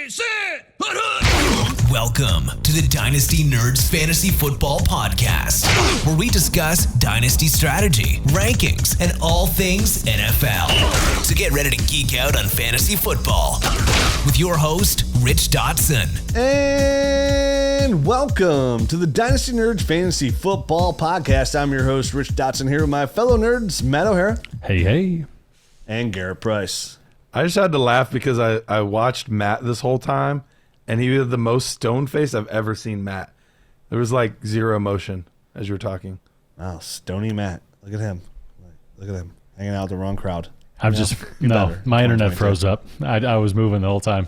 Ready, set, hut. Welcome to the Dynasty Nerds Fantasy Football Podcast, where we discuss Dynasty strategy, rankings, and all things NFL. So get ready to geek out on fantasy football with your host, Rich Dotson. And welcome to the Dynasty Nerds Fantasy Football Podcast. I'm your host, Rich Dotson, here with my fellow nerds, Matt O'Hara. Hey. And Garrett Price. I just had to laugh because I watched Matt this whole time, and he was the most stone-faced I've ever seen Matt. There was like zero emotion as you were talking. Wow, Stony Matt. Look at him. Look at him. Hanging out with the wrong crowd. My internet froze up. I was moving the whole time.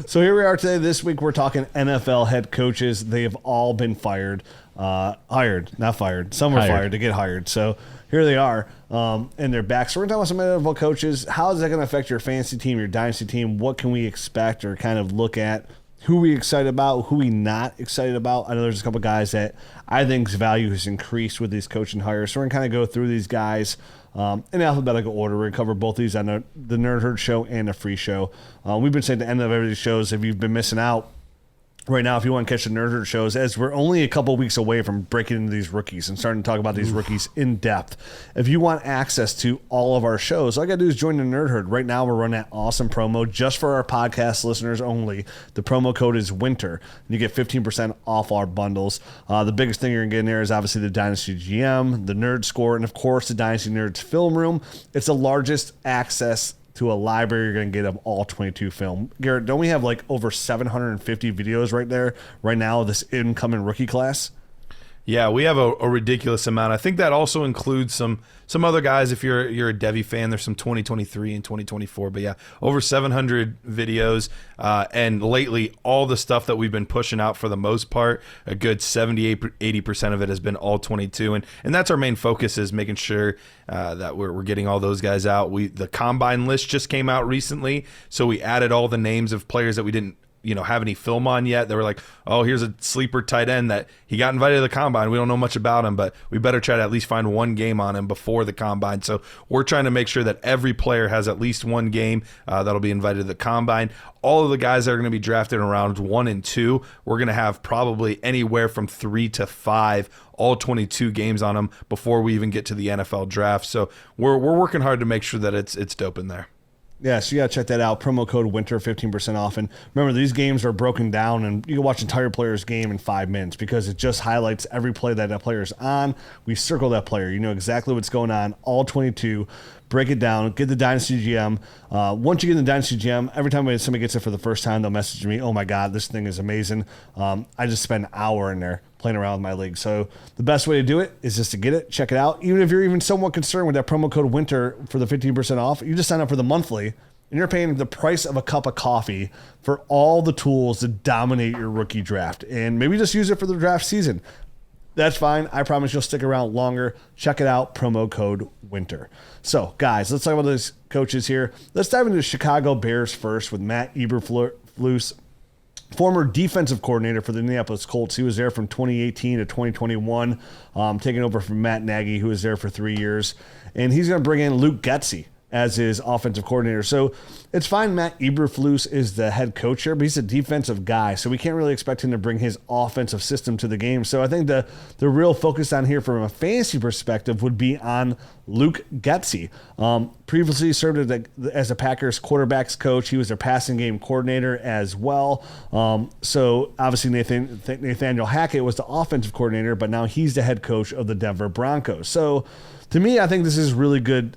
So here we are today. This week we're talking NFL head coaches. They have all been fired. Hired, not fired. Some were fired to get hired. So here they are, and they're back. So we're going to talk about some NFL coaches. How is that going to affect your fantasy team, your dynasty team? What can we expect or kind of look at? Who we excited about, who we not excited about? I know there's a couple guys that I think's value has increased with these coaching hires. So we're going to kind of go through these guys in alphabetical order. We're going to cover both these on the Nerd Herd show and the free show. We've been saying at the end of every shows, if you've been missing out, right now, if you want to catch the Nerd Herd shows, as we're only a couple weeks away from breaking into these rookies and starting to talk about these rookies in depth. If you want access to all of our shows, all you got to do is join the Nerd Herd. Right now, we're running that awesome promo just for our podcast listeners only. The promo code is WINTER. And you get 15% off our bundles. The biggest thing you're going to get in there is obviously the Dynasty GM, the Nerd Score, and of course, the Dynasty Nerds Film Room. It's the largest access to a library you're going to get of all 22 film. Garrett, don't we have like over 750 videos right now of this incoming rookie class? Yeah, we have a ridiculous amount. I think that also includes some other guys. If you're a Devy fan, there's some 2023 and 2024. But yeah, over 700 videos. And lately, all the stuff that we've been pushing out for the most part, a good 78-80% of it has been all 22. And that's our main focus, is making sure that we're getting all those guys out. The combine list just came out recently, so we added all the names of players that we didn't have any film on yet. They were like, oh, here's a sleeper tight end that he got invited to the combine. We don't know much about him, but we better try to at least find one game on him before the combine. So we're trying to make sure that every player has at least one game that'll be invited to the combine. All of the guys that are going to be drafted in rounds 1 and 2, we're going to have probably anywhere from 3 to 5, all 22 games on them before we even get to the NFL draft. So we're working hard to make sure that it's dope in there. Yeah, so you got to check that out. Promo code WINTER, 15% off. And remember, these games are broken down, and you can watch an entire player's game in 5 minutes because it just highlights every play that player's on. We circle that player. You know exactly what's going on, all 22. Break it down. Get the Dynasty GM. Once you get the Dynasty GM, every time somebody gets it for the first time, they'll message me, oh my God, this thing is amazing. I just spent an hour in there playing around with my league. So the best way to do it is just to get it, check it out. Even if you're even somewhat concerned with that promo code WINTER for the 15% off, you just sign up for the monthly, and you're paying the price of a cup of coffee for all the tools to dominate your rookie draft. And maybe just use it for the draft season. That's fine. I promise you'll stick around longer. Check it out. Promo code WINTER. So, guys, let's talk about those coaches here. Let's dive into the Chicago Bears first with Matt Eberflus, former defensive coordinator for the Indianapolis Colts. He was there from 2018 to 2021, taking over from Matt Nagy, who was there for 3 years. And he's going to bring in Luke Getsy as his offensive coordinator. So it's fine Matt Eberflus is the head coach here, but he's a defensive guy, so we can't really expect him to bring his offensive system to the game. So I think the real focus on here from a fantasy perspective would be on Luke Getsy. Previously served as a Packers quarterbacks coach. He was their passing game coordinator as well. So obviously Nathaniel Hackett was the offensive coordinator, but now he's the head coach of the Denver Broncos. So to me, I think this is really good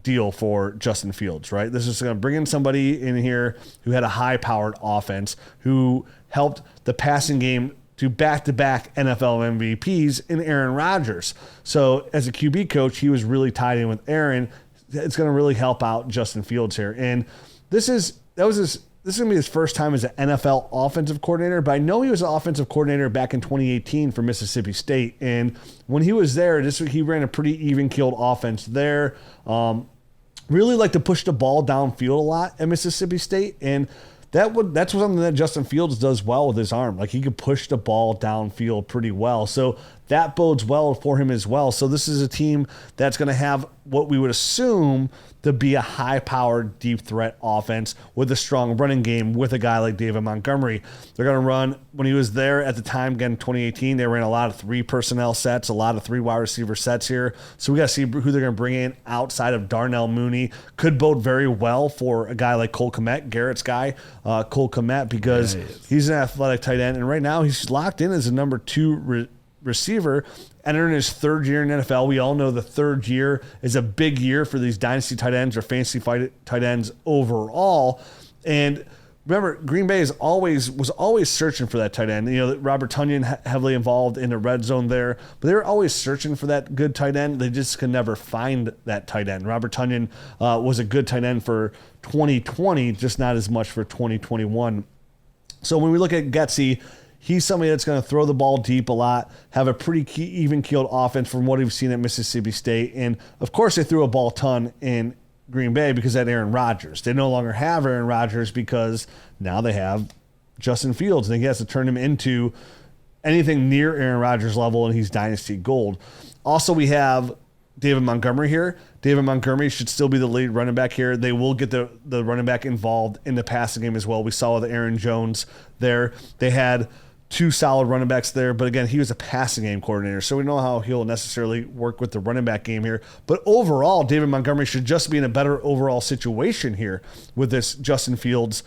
deal for Justin Fields, right? This is going to bring in somebody in here who had a high-powered offense, who helped the passing game to back-to-back NFL MVPs in Aaron Rodgers. So as a QB coach, he was really tied in with Aaron. It's going to really help out Justin Fields here. And this is going to be his first time as an NFL offensive coordinator, but I know he was an offensive coordinator back in 2018 for Mississippi State. And when he was there, he ran a pretty even-keeled offense there. Really like to push the ball downfield a lot at Mississippi State, and that's something that Justin Fields does well with his arm. Like, he could push the ball downfield pretty well. So that bodes well for him as well. So this is a team that's going to have what we would assume to be a high-powered, deep threat offense with a strong running game with a guy like David Montgomery. They're going to run, when he was there at the time, again, 2018, they ran a lot of 3 personnel sets, a lot of 3 wide receiver sets here. So we got to see who they're going to bring in outside of Darnell Mooney. Could bode very well for a guy like Cole Kmet, Garrett's guy, Cole Kmet, because he's an athletic tight end. And right now he's locked in as a number 2 receiver, entering his 3rd year in NFL. We all know the 3rd year is a big year for these dynasty tight ends or fantasy tight ends overall. And remember, Green Bay was always searching for that tight end. You know, Robert Tonyan heavily involved in the red zone there, but they were always searching for that good tight end. They just could never find that tight end. Robert Tonyan was a good tight end for 2020, just not as much for 2021. So when we look at Getsy, he's somebody that's going to throw the ball deep a lot, have a pretty even-keeled offense from what we've seen at Mississippi State. And, of course, they threw a ball ton in Green Bay because they had Aaron Rodgers. They no longer have Aaron Rodgers because now they have Justin Fields. And he has to turn him into anything near Aaron Rodgers' level, and he's dynasty gold. Also, we have David Montgomery here. David Montgomery should still be the lead running back here. They will get the running back involved in the passing game as well. We saw with Aaron Jones there. They had 2 solid running backs there, but again, he was a passing game coordinator, so we know how he'll necessarily work with the running back game here. But overall, David Montgomery should just be in a better overall situation here with this Justin Fields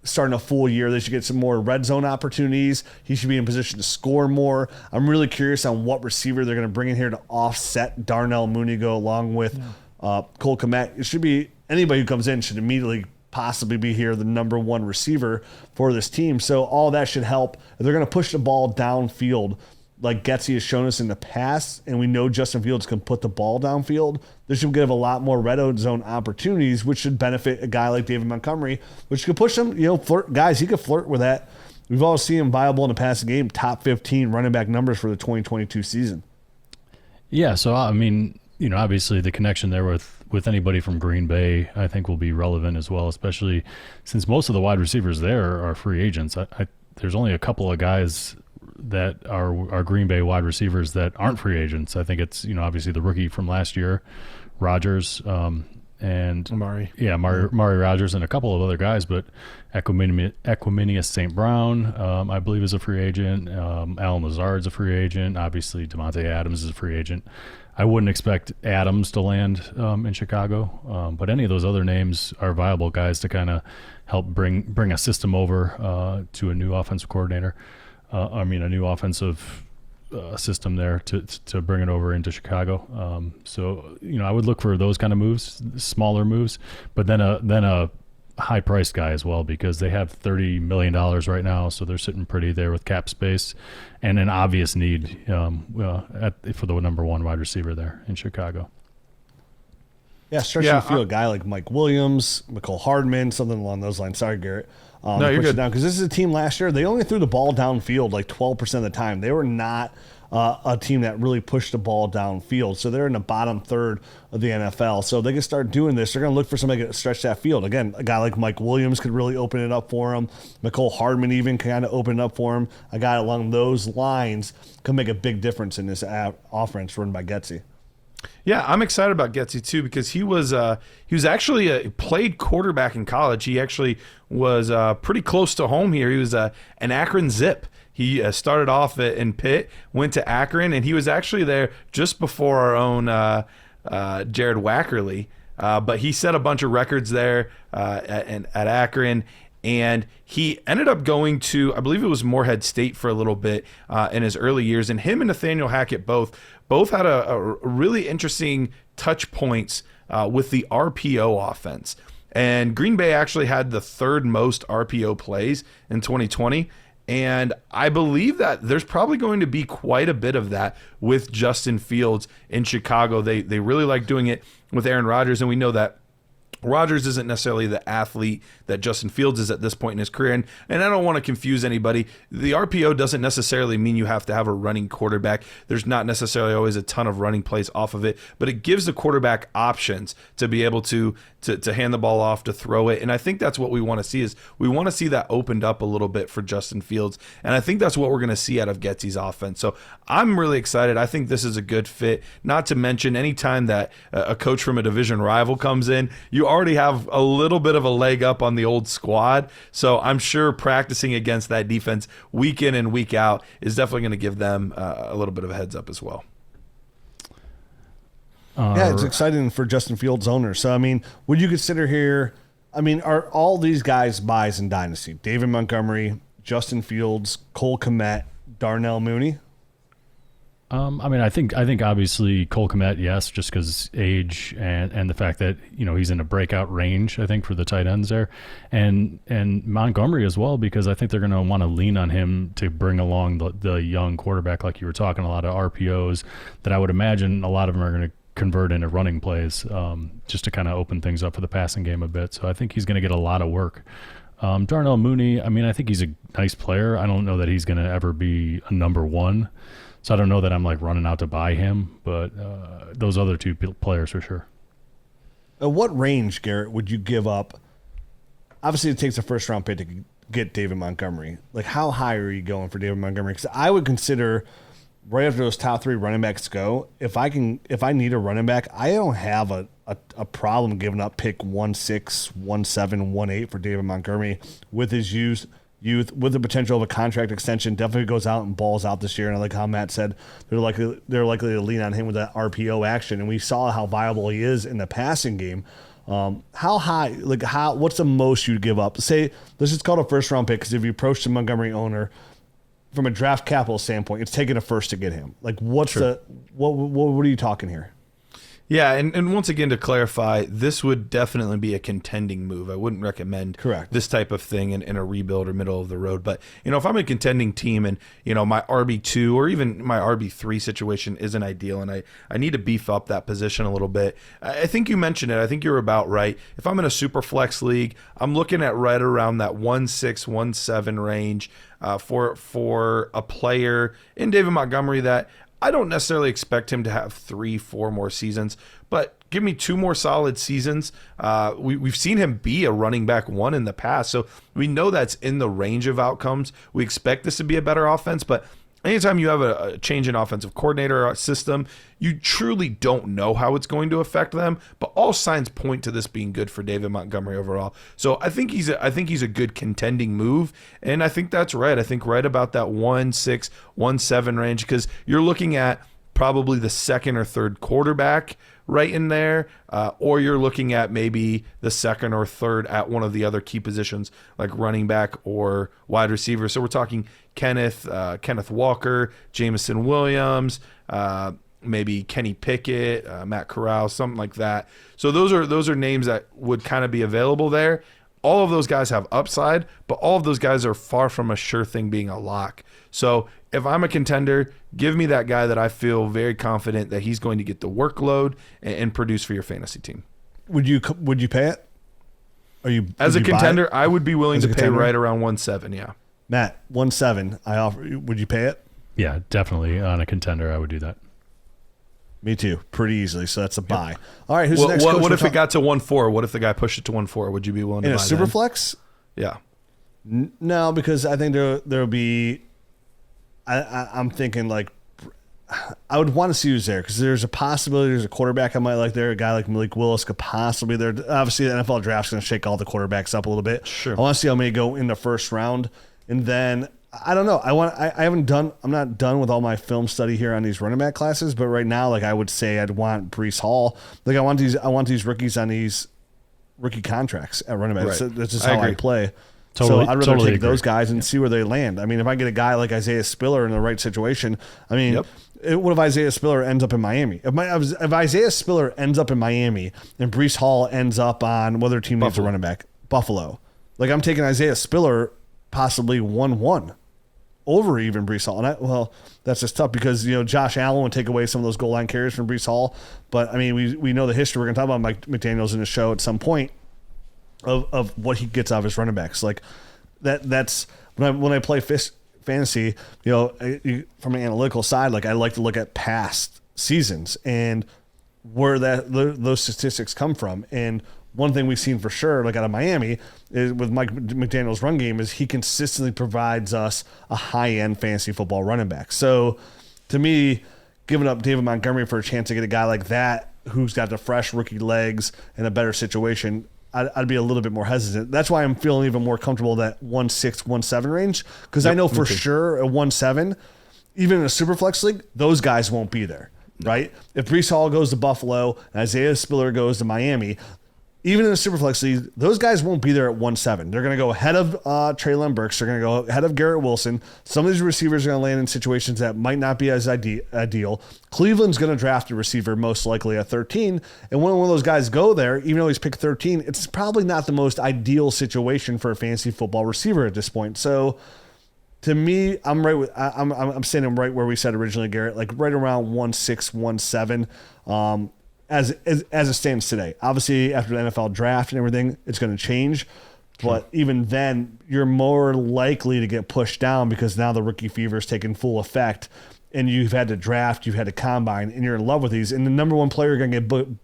starting a full year. They should get some more red zone opportunities. He should be in position to score more. I'm really curious on what receiver they're going to bring in here to offset Darnell Mooney along with Cole Kmet. It should be anybody who comes in should immediately possibly be here the number 1 receiver for this team. So all that should help. If they're going to push the ball downfield like Getsy has shown us in the past, and we know Justin Fields can put the ball downfield, they should give a lot more red zone opportunities, which should benefit a guy like David Montgomery, which could push him, guys, he could flirt with that. We've all seen him viable in the passing game, top 15 running back numbers for the 2022 season. Yeah, so I mean, obviously the connection there with anybody from Green Bay, I think will be relevant as well, especially since most of the wide receivers there are free agents. There's only a couple of guys that are Green Bay wide receivers that aren't free agents. I think it's, obviously the rookie from last year, Rodgers, and Mari Rodgers, and a couple of other guys, but Equiminius St. Brown, I believe, is a free agent. Alan Lazard's a free agent. Obviously, Devontae Adams is a free agent. I wouldn't expect Adams to land in Chicago, but any of those other names are viable guys to kind of help bring a system over to a new offensive coordinator. A new offensive system there to bring it over into Chicago. So I would look for those kind of moves, smaller moves, but then a high-priced guy as well, because they have $30 million right now, so they're sitting pretty there with cap space and an obvious need for the number 1 wide receiver there in Chicago. Yeah, stretching the field, a guy like Mike Williams, Mecole Hardman, something along those lines. Sorry, Garrett. No, you're good. Because this is a team last year, they only threw the ball downfield like 12% of the time. They were not a team that really pushed the ball downfield. So they're in the bottom third of the NFL. So they can start doing this. They're going to look for somebody to stretch that field. Again, a guy like Mike Williams could really open it up for him. Mecole Hardman even kind of open it up for him. A guy along those lines can make a big difference in this offense run by Getsy. Yeah, I'm excited about Getsy too, because he was actually played quarterback in college. He actually was pretty close to home here. He was an Akron Zip. He started off in Pitt, went to Akron, and he was actually there just before our own Jared Wackerly. But he set a bunch of records there at Akron. And he ended up going to, I believe it was Morehead State for a little bit in his early years. And him and Nathaniel Hackett both had a really interesting touch points with the RPO offense. And Green Bay actually had the 3rd most RPO plays in 2020. And I believe that there's probably going to be quite a bit of that with Justin Fields in Chicago. They really like doing it with Aaron Rodgers, and we know that Rodgers isn't necessarily the athlete that Justin Fields is at this point in his career. And I don't want to confuse anybody. The RPO doesn't necessarily mean you have to have a running quarterback. There's not necessarily always a ton of running plays off of it, but it gives the quarterback options to be able to hand the ball off, to throw it. And I think that's what we want to see, is we want to see that opened up a little bit for Justin Fields. And I think that's what we're going to see out of Getsy's offense. So I'm really excited. I think this is a good fit. Not to mention, anytime that a coach from a division rival comes in, you already have a little bit of a leg up on the old squad. So I'm sure practicing against that defense week in and week out is definitely going to give them a little bit of a heads up as well. Yeah, it's exciting for Justin Fields owners. So, I mean, would you consider here, I mean, are all these guys buys in Dynasty? David Montgomery, Justin Fields, Cole Kmet, Darnell Mooney? I mean, I think obviously Cole Kmet, yes, just because age and the fact that, you know, he's in a breakout range, I think, for the tight ends there. And Montgomery as well, because I think they're going to want to lean on him to bring along the young quarterback, like you were talking, a lot of RPOs that I would imagine a lot of them are going to convert into running plays, just to kind of open things up for the passing game a bit. So I think he's going to get a lot of work. Darnell Mooney, I mean, I think he's a nice player. I don't know that he's going to ever be a number one. So I don't know that I'm like running out to buy him, but those other two players for sure. What range, Garrett, would you give up? Obviously, it takes a first-round pick to get David Montgomery. Like, how high are you going for David Montgomery? Because I would consider right after those top three running backs go, if I need a running back, I don't have a problem giving up pick 1-6, 1-7, 1-8 for David Montgomery with his youth, with the potential of a contract extension. Definitely goes out and balls out this year. And I like how Matt said they're likely to lean on him with that RPO action. And we saw how viable he is in the passing game. How high, what's the most you'd give up? Say, let's just call it a first round pick, because if you approach the Montgomery owner from a draft capital standpoint, it's taking a first to get him. Like, what's Sure. what are you talking here? Yeah, and once again, to clarify, this would definitely be a contending move. I wouldn't recommend this type of thing in a rebuild or middle of the road. But, you know, if I'm a contending team and, you know, my RB2 or even my RB3 situation isn't ideal and I need to beef up that position a little bit, I think you mentioned it. I think you're about right. If I'm in a super flex league, I'm looking at right around that 1-6, 1-7 range for a player in David Montgomery that I don't necessarily expect him to have 3-4 more seasons, but give me 2 more solid seasons. We've seen him be a running back 1 in the past, so we know that's in the range of outcomes. We expect this to be a better offense, but anytime you have a change in offensive coordinator or system, you truly don't know how it's going to affect them. But all signs point to this being good for David Montgomery overall. So I think he's a good contending move, and I think that's right. I think right about that 1-6, 1-7 range, because you're looking at probably the second or third quarterback right in there, or you're looking at maybe the second or third at one of the other key positions like running back or wide receiver. So we're talking Kenneth Walker, Jameson Williams, maybe Kenny Pickett, Matt Corral, something like that. So those are names that would kind of be available there. All of those guys have upside, but all of those guys are far from a sure thing being a lock. So if I'm a contender, give me that guy that I feel very confident that he's going to get the workload and produce for your fantasy team. Would you pay it? As a contender, I would be willing to pay right around 1-7. Yeah, Matt, 1-7. I offer. Would you pay it? Yeah, definitely. On a contender, I would do that. Me too, pretty easily. So that's a buy. All right, who's the next? What if it got to 1-4? What if the guy pushed it to 1-4? Would you be willing to buy in a super then? flex? Yeah. No, because I think there'll be. I'm thinking like I would want to see who's there, because there's a possibility there's a quarterback I might like there. A guy like Malik Willis could possibly there. Obviously, the NFL draft's going to shake all the quarterbacks up a little bit. Sure. I want to see how many go in the first round, and then I don't know. I'm not done with all my film study here on these running back classes, but right now, like I would say, I'd want Breece Hall. Like I want these rookies on these rookie contracts at running back. Right. So that's just how I play. Totally, so I'd rather take agree. those guys and see where they land. I mean, if I get a guy like Isaiah Spiller in the right situation, I mean, what if Isaiah Spiller ends up in Miami? If Isaiah Spiller ends up in Miami and Breece Hall ends up on whether team needs a running back, Buffalo, like I'm taking Isaiah Spiller possibly 1-1 over even Breece Hall. And that's just tough because, Josh Allen would take away some of those goal line carries from Breece Hall. But, I mean, we know the history. We're going to talk about Mike McDaniels in the show at some point of what he gets out of his running backs. Like, that's when I play fantasy, from an analytical side, like I like to look at past seasons and where those statistics come from. And one thing we've seen for sure, like out of Miami, is with Mike McDaniel's run game, is he consistently provides us a high-end fantasy football running back. So, to me, giving up David Montgomery for a chance to get a guy like that who's got the fresh rookie legs in a better situation, I'd be a little bit more hesitant. That's why I'm feeling even more comfortable that 1.6, 1.7 range, because I know for sure at 1.7, even in a super flex league, those guys won't be there, right? If Breece Hall goes to Buffalo and Isaiah Spiller goes to Miami, even in the Superflex League, those guys won't be there at 1.7. They're going to go ahead of Treylon Burks. They're going to go ahead of Garrett Wilson. Some of these receivers are going to land in situations that might not be as ideal. Cleveland's going to draft a receiver most likely at 13. And when one of those guys go there, even though he's picked 13, it's probably not the most ideal situation for a fantasy football receiver at this point. So to me, I'm standing right where we said originally, Garrett, like right around 1.6, 1.7. As it stands today. Obviously, after the NFL draft and everything, it's going to change. But even then, you're more likely to get pushed down because now the rookie fever is taking full effect, and you've had to draft, you've had to combine, and you're in love with these. And the number one player going to get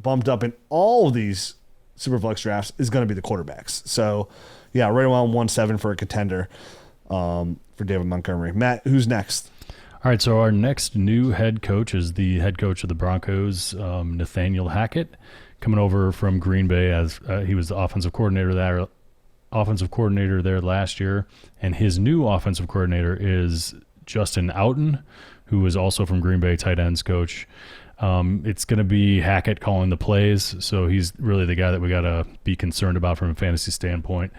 bumped up in all of these Superflex drafts is going to be the quarterbacks. So, yeah, right around 1.7 for a contender for David Montgomery. Matt, who's next? All right, so our next new head coach is the head coach of the Broncos, Nathaniel Hackett, coming over from Green Bay as he was the offensive coordinator there last year, and his new offensive coordinator is Justin Outen, who was also from Green Bay, tight ends coach. It's going to be Hackett calling the plays, so he's really the guy that we got to be concerned about from a fantasy standpoint.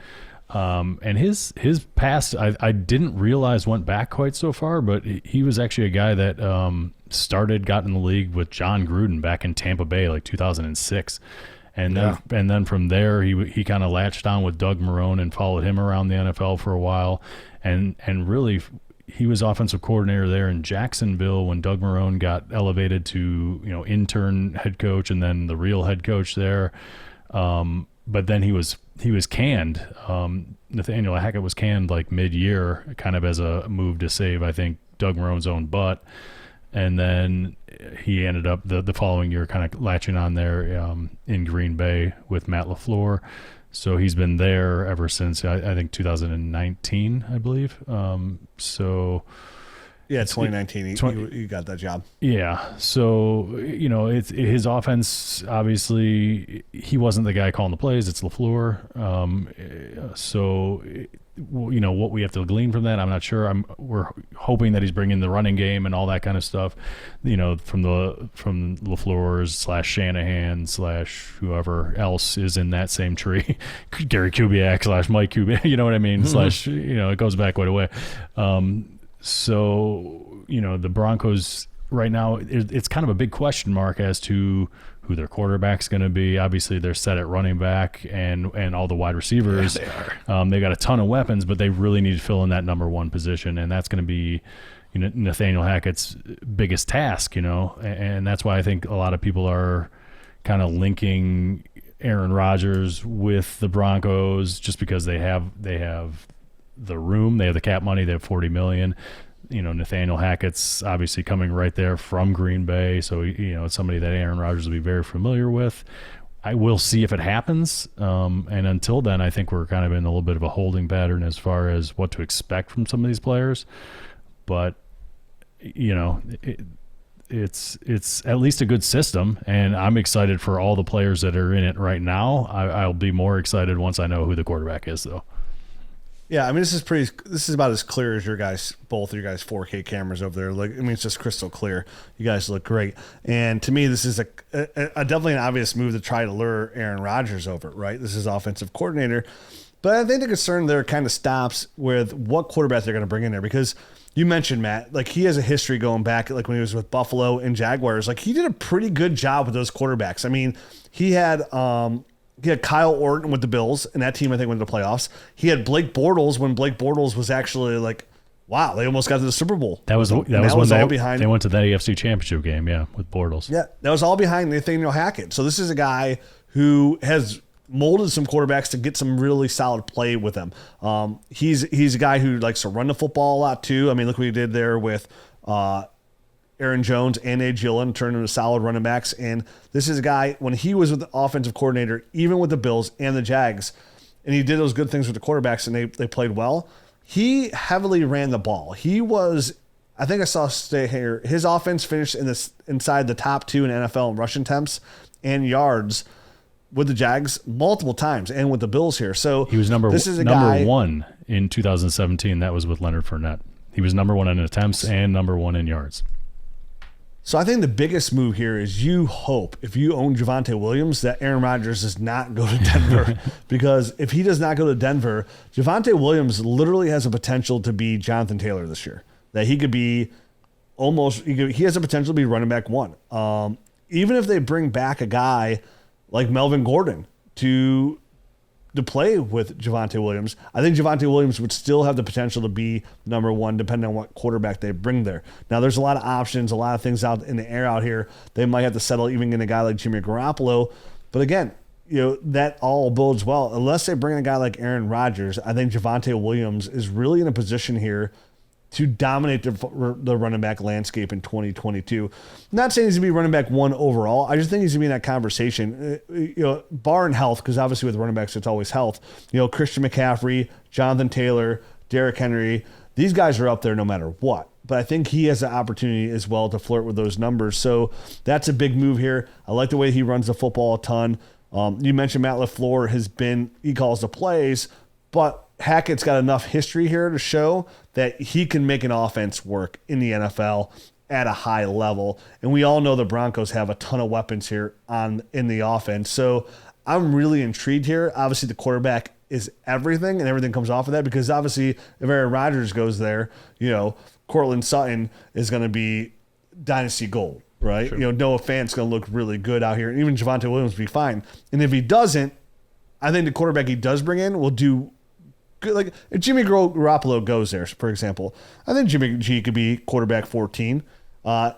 And his past, I didn't realize went back quite so far, but he was actually a guy that got in the league with John Gruden back in Tampa Bay, like 2006. And then from there, he kind of latched on with Doug Marrone and followed him around the NFL for a while. And really, he was offensive coordinator there in Jacksonville when Doug Marrone got elevated to, intern head coach and then the real head coach there. But then he was canned. Nathaniel Hackett was canned like mid-year, kind of as a move to save, I think, Doug Marrone's own butt. And then he ended up the following year kind of latching on there in Green Bay with Matt LaFleur. So he's been there ever since, I think, 2019, I believe. Yeah, 2019, he got that job. Yeah, so, it's his offense, obviously, he wasn't the guy calling the plays, it's LaFleur. What we have to glean from that, I'm not sure. We're hoping that he's bringing the running game and all that kind of stuff, from LaFleur's / Shanahan / whoever else is in that same tree, Gary Kubiak / Mike Kubiak, you know what I mean? / it goes back quite a way. So, the Broncos right now, it's kind of a big question mark as to who their quarterback's going to be. Obviously, they're set at running back and all the wide receivers. Yeah, they are. They got a ton of weapons, but they really need to fill in that number one position, and that's going to be Nathaniel Hackett's biggest task, and that's why I think a lot of people are kind of linking Aaron Rodgers with the Broncos just because they have the room, they have the cap money, they have $40 million. Nathaniel Hackett's obviously coming right there from Green Bay, so it's somebody that Aaron Rodgers will be very familiar with. I will see if it happens, and until then, I think we're kind of in a little bit of a holding pattern as far as what to expect from some of these players. But it's at least a good system, and I'm excited for all the players that are in it right now. I'll be more excited once I know who the quarterback is, though. Yeah, I mean, this is about as clear as both of your guys' 4K cameras over there. Like, I mean, it's just crystal clear. You guys look great. And to me, this is a definitely an obvious move to try to lure Aaron Rodgers over, right? This is offensive coordinator. But I think the concern there kind of stops with what quarterback they're going to bring in there, because you mentioned, Matt, like he has a history going back, like when he was with Buffalo and Jaguars. Like he did a pretty good job with those quarterbacks. I mean, he had Kyle Orton with the Bills, and that team, I think, went to the playoffs. He had Blake Bortles when Blake Bortles was actually like wow, they almost got to the Super Bowl. That was when all behind. They went to that AFC Championship game, with Bortles. Yeah, that was all behind Nathaniel Hackett. So this is a guy who has molded some quarterbacks to get some really solid play with them. He's a guy who likes to run the football a lot too. I mean, look what he did there with Aaron Jones and A. Gillen, turned into solid running backs. And this is a guy, when he was with the offensive coordinator, even with the Bills and the Jags, and he did those good things with the quarterbacks and they played well, he heavily ran the ball. He was, I think I saw stay here, his offense finished inside the top 2 in NFL in rushing attempts and yards with the Jags multiple times and with the Bills here. So he was number 1 in 2017. That was with Leonard Fournette. He was number 1 in attempts and number 1 in yards. So I think the biggest move here is you hope, if you own Javonte Williams, that Aaron Rodgers does not go to Denver. Because if he does not go to Denver, Javonte Williams literally has a potential to be Jonathan Taylor this year. That he could be he has a potential to be running back 1. Even if they bring back a guy like Melvin Gordon to play with Javonte Williams, I think Javonte Williams would still have the potential to be number 1, depending on what quarterback they bring there. Now, there's a lot of options, a lot of things out in the air out here. They might have to settle even in a guy like Jimmy Garoppolo. But again, that all bodes well. Unless they bring in a guy like Aaron Rodgers, I think Javonte Williams is really in a position here to dominate the running back landscape in 2022. Not saying he's going to be running back 1 overall. I just think he's going to be in that conversation, barring health, because obviously with running backs, it's always health. Christian McCaffrey, Jonathan Taylor, Derrick Henry, these guys are up there no matter what. But I think he has an opportunity as well to flirt with those numbers. So that's a big move here. I like the way he runs the football a ton. You mentioned Matt LaFleur he calls the plays, but Hackett's got enough history here to show that he can make an offense work in the NFL at a high level. And we all know the Broncos have a ton of weapons here in the offense. So I'm really intrigued here. Obviously, the quarterback is everything, and everything comes off of that, because obviously if Aaron Rodgers goes there, Cortland Sutton is going to be dynasty gold, right? Sure. Noah Fant's going to look really good out here. And even Javonte Williams will be fine. And if he doesn't, I think the quarterback he does bring in will do good. Like if Jimmy Garoppolo goes there, for example, I think Jimmy G could be quarterback 14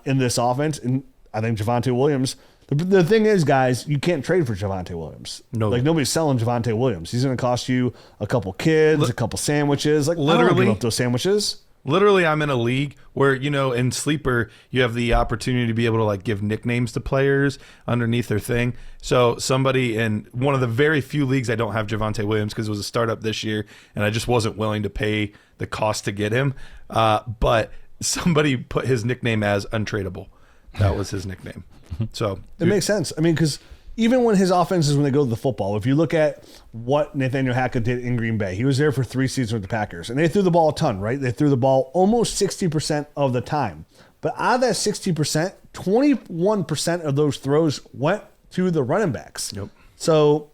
in this offense. And I think Javonte Williams, the thing is, guys, you can't trade for Javonte Williams. No. Like nobody's selling Javonte Williams. He's going to cost you a couple kids, a couple sandwiches. Like literally, I don't give up those sandwiches. Literally, I'm in a league where, in Sleeper, you have the opportunity to be able to give nicknames to players underneath their thing. So somebody in one of the very few leagues I don't have Javonte Williams because it was a startup this year and I just wasn't willing to pay the cost to get him. But somebody put his nickname as untradeable. That was his nickname. So it makes sense. I mean, because even when his offenses, when they go to the football, if you look at what Nathaniel Hackett did in Green Bay, he was there for 3 seasons with the Packers, and they threw the ball a ton, right? They threw the ball almost 60% of the time. But out of that 60%, 21% of those throws went to the running backs. Yep. So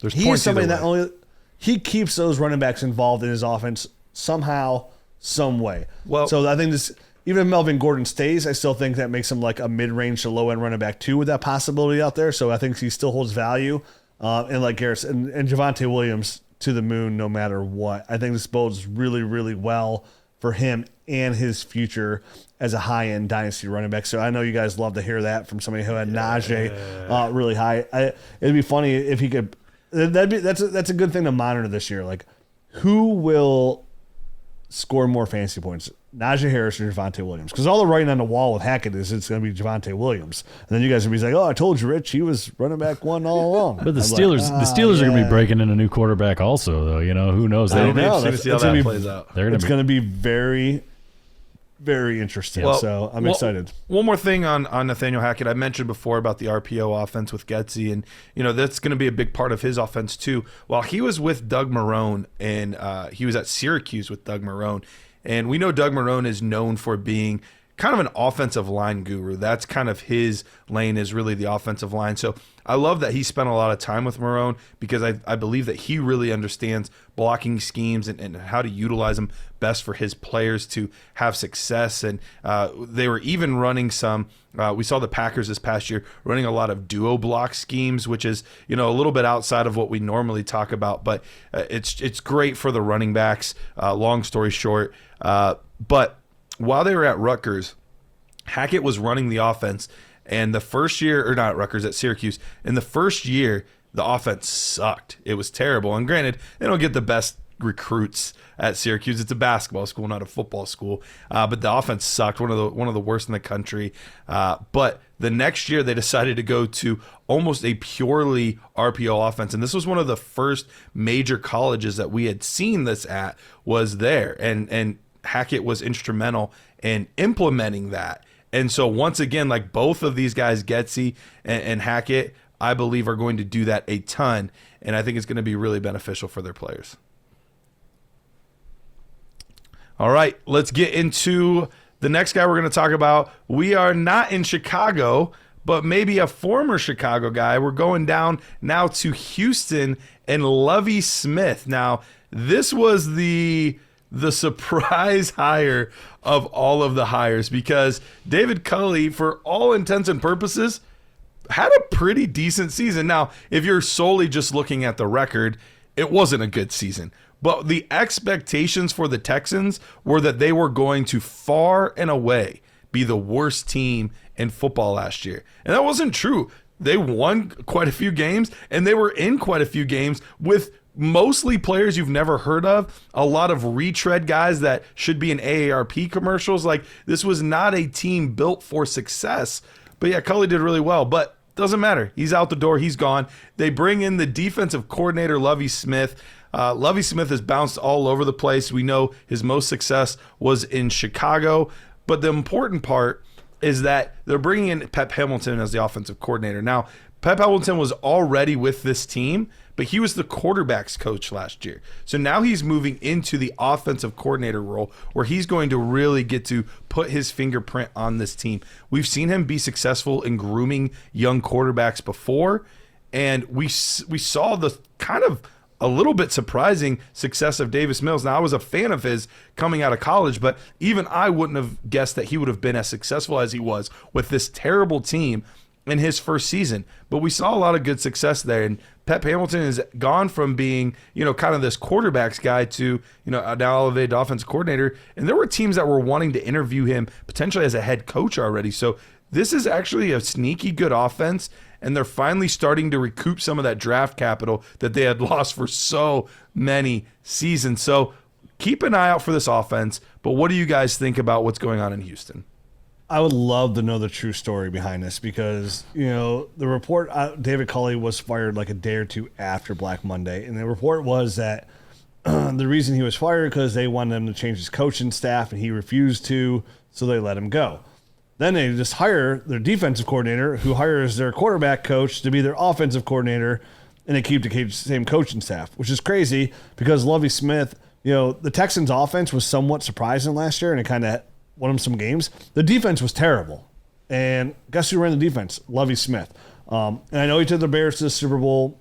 there's he is somebody that he keeps those running backs involved in his offense somehow, some way. Well, so I think this. Even if Melvin Gordon stays, I still think that makes him like a mid-range to low-end running back too, with that possibility out there. So I think he still holds value. And like Garrison and Javonte Williams to the moon no matter what. I think this bodes really, really well for him and his future as a high-end dynasty running back. So I know you guys love to hear that from somebody who had Najee really high. It'd be funny if he could. That's a good thing to monitor this year. Like, who will score more fantasy points, Najee Harris or Javonte Williams? Because all the writing on the wall with Hackett is it's going to be Javonte Williams, and then you guys will be like, "Oh, I told you, Rich, he was running back 1 all along." But the Steelers are going to be breaking in a new quarterback, also, though. Who knows? I don't know. Let's see how that plays out. It's going to be very, very interesting. Well, so I'm excited. One more thing on Nathaniel Hackett. I mentioned before about the RPO offense with Getsy, and that's going to be a big part of his offense too. While he was with Doug Marrone, and he was at Syracuse with Doug Marrone, and we know Doug Marrone is known for being kind of an offensive line guru. That's kind of his lane, is really the offensive line. So I love that he spent a lot of time with Marrone, because I believe that he really understands blocking schemes and how to utilize them best for his players to have success. And they were even running some, we saw the Packers this past year running a lot of duo block schemes, which is, a little bit outside of what we normally talk about, but it's great for the running backs, long story short. But while they were at Rutgers, Hackett was running the offense, and the first year, or not at Rutgers, at Syracuse, in the first year, the offense sucked. It was terrible. And granted, they don't get the best recruits at Syracuse. It's a basketball school, not a football school. But the offense sucked, one of the worst in the country. But the next year, they decided to go to almost a purely RPO offense. And this was one of the first major colleges that we had seen this at, was there. And Hackett was instrumental in implementing that. And so once again, like both of these guys, Getsy and Hackett, I believe are going to do that a ton. And I think it's going to be really beneficial for their players. All right, let's get into the next guy we're going to talk about. We are not in Chicago, but maybe a former Chicago guy. We're going down now to Houston and Lovie Smith. Now, this was the surprise hire of all of the hires, because David Culley, for all intents and purposes, had a pretty decent season. Now, if you're solely just looking at the record, it wasn't a good season. But the expectations for the Texans were that they were going to far and away be the worst team in football last year. And that wasn't true. They won quite a few games, and they were in quite a few games with mostly players you've never heard of, a lot of retread guys that should be in AARP commercials. Like, this was not a team built for success. But yeah, Culley did really well, but doesn't matter. He's out the door. He's gone. They bring in the defensive coordinator, Lovie Smith. Lovie Smith has bounced all over the place. We know his most success was in Chicago, but the important part is that they're bringing in Pep Hamilton as the offensive coordinator. Now, Pep Hamilton was already with this team, but he was the quarterback's coach last year. So now he's moving into the offensive coordinator role, where he's going to really get to put his fingerprint on this team. We've seen him be successful in grooming young quarterbacks before, and we saw the kind of a little bit surprising success of Davis Mills. Now, I was a fan of his coming out of college, but even I wouldn't have guessed that he would have been as successful as he was with this terrible team in his first season. But we saw a lot of good success there, and Pep Hamilton has gone from being, kind of this quarterbacks guy to, now elevated offensive coordinator. And there were teams that were wanting to interview him potentially as a head coach already. So this is actually a sneaky good offense, and they're finally starting to recoup some of that draft capital that they had lost for so many seasons. So keep an eye out for this offense. But what do you guys think about what's going on in Houston? I would love to know the true story behind this, because, the report, David Culley was fired like a day or two after Black Monday. And the report was that the reason he was fired because they wanted him to change his coaching staff and he refused to, so they let him go. Then they just hire their defensive coordinator, who hires their quarterback coach to be their offensive coordinator, and they keep the same coaching staff, which is crazy because Lovie Smith, the Texans' offense was somewhat surprising last year, and it kind of won them some games. The defense was terrible. And guess who ran the defense? Lovie Smith. And I know he took the Bears to the Super Bowl.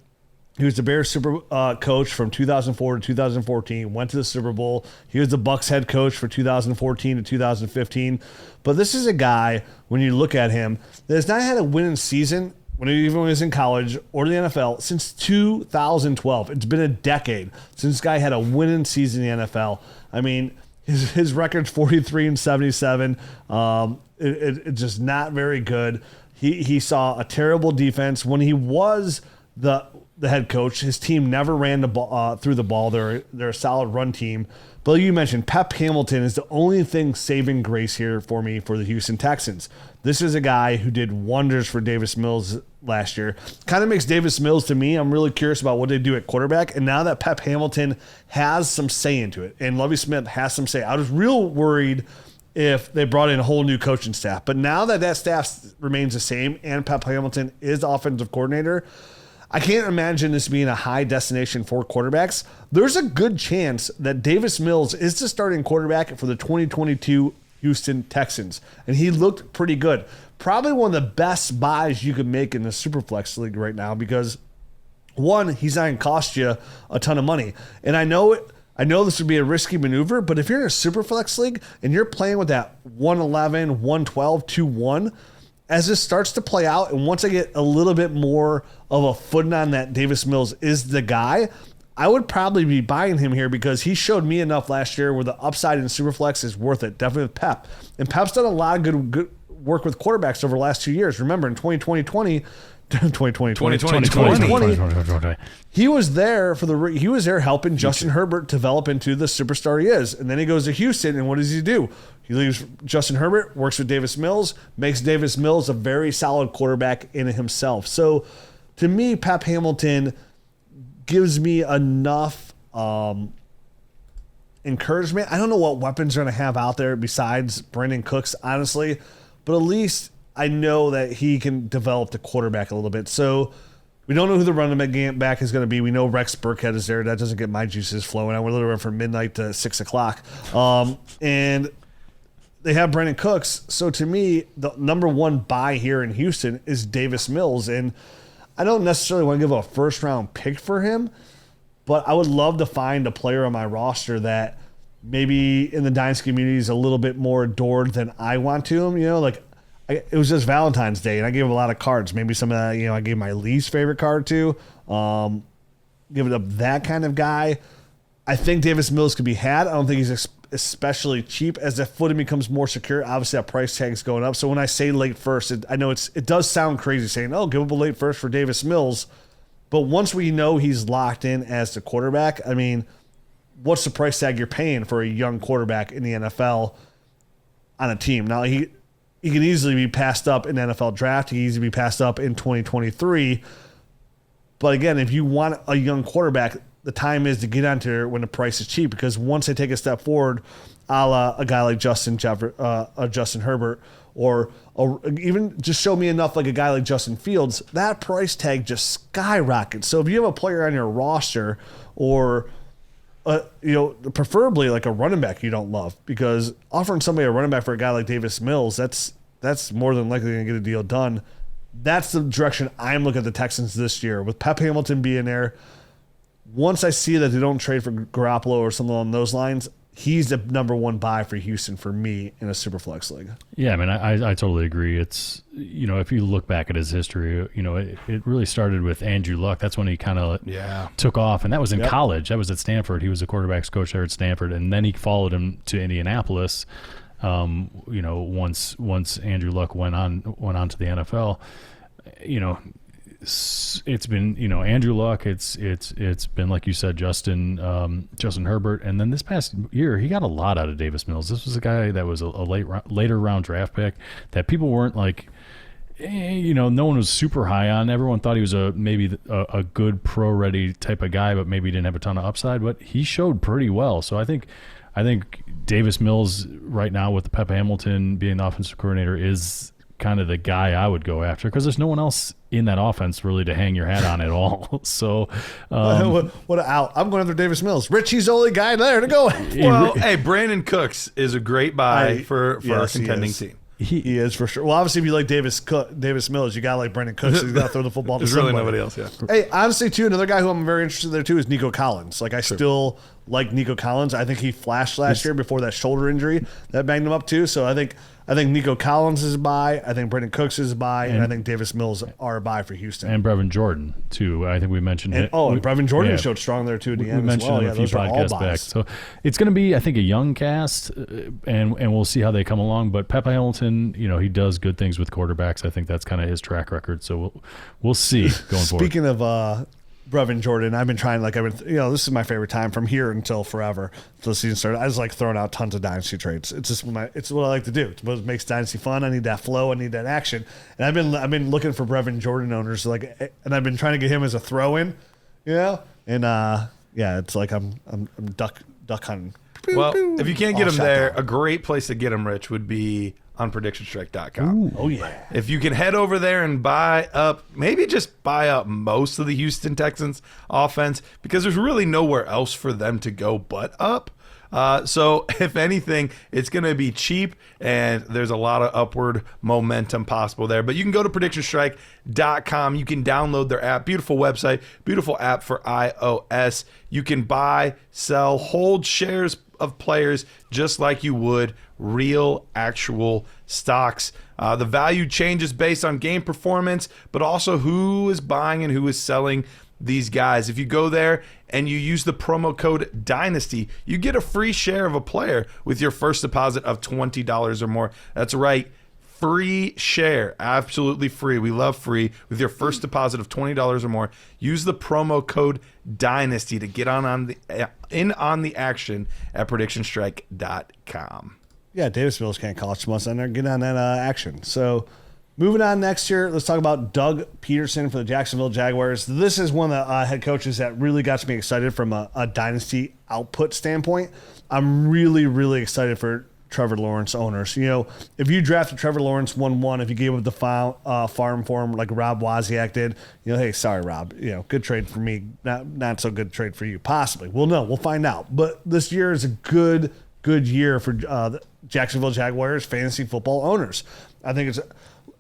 He was the Bears super coach from 2004 to 2014, went to the Super Bowl. He was the Bucs head coach for 2014 to 2015. But this is a guy, when you look at him, that has not had a winning season when he even was in college or the NFL since 2012. It's been a decade since this guy had a winning season in the NFL. I mean, his record's 43-77. It's just not very good. He saw a terrible defense when he was the head coach. His team never ran the ball, through the ball. They're a solid run team. But you mentioned Pep Hamilton is the only thing saving grace here for me for the Houston Texans. This is a guy who did wonders for Davis Mills last year. Kind of makes Davis Mills, to me, I'm really curious about what they do at quarterback. And now that Pep Hamilton has some say into it, and Lovie Smith has some say, I was real worried if they brought in a whole new coaching staff. But now that staff remains the same and Pep Hamilton is the offensive coordinator, I can't imagine this being a high destination for quarterbacks. There's a good chance that Davis Mills is the starting quarterback for the 2022 Houston Texans. And he looked pretty good. Probably one of the best buys you could make in the Superflex League right now because, one, he's not going to cost you a ton of money. And I know this would be a risky maneuver, but if you're in a Superflex League and you're playing with that 111, 112, 2-1, as this starts to play out, and once I get a little bit more of a footing on that Davis Mills is the guy, I would probably be buying him here because he showed me enough last year where the upside in Superflex is worth it, definitely with Pep. And Pep's done a lot of good work with quarterbacks over the last 2 years. Remember, in 2020, he was there helping Justin Herbert develop into the superstar he is. And then he goes to Houston, and what does he do? He leaves Justin Herbert, works with Davis Mills, makes Davis Mills a very solid quarterback in himself. So to me, Pep Hamilton gives me enough encouragement. I don't know what weapons they're going to have out there besides Brandon Cooks, honestly, but at least I know that he can develop the quarterback a little bit. So we don't know who the running back is going to be. We know Rex Burkhead is there. That doesn't get my juices flowing. I went literally from midnight to 6 o'clock. And they have Brandon Cooks. So to me, the number one buy here in Houston is Davis Mills. And I don't necessarily want to give a first-round pick for him, but I would love to find a player on my roster that maybe in the Dynasty community is a little bit more adored than I want to him. You know, like it was just Valentine's Day, and I gave him a lot of cards. Maybe some of that, you know, I gave my least favorite card to. Give it up that kind of guy. I think Davis Mills could be had. I don't think he's especially cheap. As the footing becomes more secure, obviously that price tag's going up. So when I say late first, I know it does sound crazy saying, oh, give up a late first for Davis Mills. But once we know he's locked in as the quarterback, I mean, what's the price tag you're paying for a young quarterback in the NFL on a team? Now, he can easily be passed up in the NFL draft. He can easily be passed up in 2023. But again, if you want a young quarterback, the time is to get onto when the price is cheap, because once they take a step forward, a la a guy like Justin Herbert, or even just show me enough like a guy like Justin Fields, that price tag just skyrockets. So if you have a player on your roster, or preferably like a running back you don't love, because offering somebody a running back for a guy like Davis Mills, that's more than likely going to get a deal done. That's the direction I'm looking at the Texans this year, with Pep Hamilton being there. Once I see that they don't trade for Garoppolo or something along those lines, he's the number one buy for Houston for me in a Superflex league. Yeah, I mean, I totally agree. It's, if you look back at his history, it really started with Andrew Luck. That's when he kind of took off, and that was in college. That was at Stanford. He was a quarterbacks coach there at Stanford, and then he followed him to Indianapolis. Once Andrew Luck went on to the NFL, it's been Andrew Luck. It's been, like you said, Justin Herbert, and then this past year he got a lot out of Davis Mills. This was a guy that was a later round draft pick that people weren't like, no one was super high on. Everyone thought he was maybe a good pro ready type of guy, but maybe he didn't have a ton of upside. But he showed pretty well. So I think Davis Mills right now, with the Pep Hamilton being the offensive coordinator, is kind of the guy I would go after, because there's no one else in that offense really to hang your hat on at all. So what out? I'm going after Davis Mills. Richie's the only guy there to go. Well, hey, Brandon Cooks is a great buy for our contending team. He is for sure. Well, obviously, if you like Davis Mills, you got to like Brandon Cooks. He's got to throw the football to somebody. There's really nobody else, Hey, honestly, too, another guy who I'm very interested in there, too, is Niko Collins. Like, I still like Niko Collins. I think he flashed last year before that shoulder injury that banged him up, too. So I think Niko Collins is a buy. I think Brandon Cooks is a buy. And I think Davis Mills are a buy for Houston. And Brevin Jordan, too. I think we mentioned it. And Brevin Jordan showed strong there, too, at the end. We mentioned it a few podcasts back. So it's going to be, I think, a young cast, and we'll see how they come along. But Pep Hamilton, he does good things with quarterbacks. I think that's kind of his track record. So we'll see going forward. Speaking of Brevin Jordan, I've been trying, this is my favorite time from here until forever, until the season started. I just like throwing out tons of Dynasty trades. It's just it's what I like to do. It's what makes Dynasty fun. I need that flow. I need that action. And I've been looking for Brevin Jordan owners, and I've been trying to get him as a throw-in, and it's like I'm duck hunting. Well, if you can't get him there, a great place to get him, Rich, would be on PredictionStrike.com. Oh, yeah. If you can head over there and buy up most of the Houston Texans offense, because there's really nowhere else for them to go but up. So if anything, it's going to be cheap, and there's a lot of upward momentum possible there. But you can go to PredictionStrike.com. You can download their app. Beautiful website, beautiful app for iOS. You can buy, sell, hold shares of players just like you would real, actual stocks. The value changes based on game performance, but also who is buying and who is selling these guys. If you go there and you use the promo code Dynasty, you get a free share of a player with your first deposit of $20 or more. That's right. Free share, absolutely free. We love free with your first deposit of $20 or more. Use the promo code Dynasty to get on the action at PredictionStrike.com. Yeah, Davisville's can't cost much on there. Get on that action. So moving on next year, let's talk about Doug Peterson for the Jacksonville Jaguars. This is one of the head coaches that really got me excited from a dynasty output standpoint. I'm really, really excited for Trevor Lawrence owners. You know, if you drafted Trevor Lawrence 1-1, if you gave up the farm for him like Rob Wozniak did, you know, hey, sorry, Rob, you know, good trade for me, not so good trade for you, possibly. We'll know. We'll find out. But this year is a good year for the Jacksonville Jaguars fantasy football owners. I think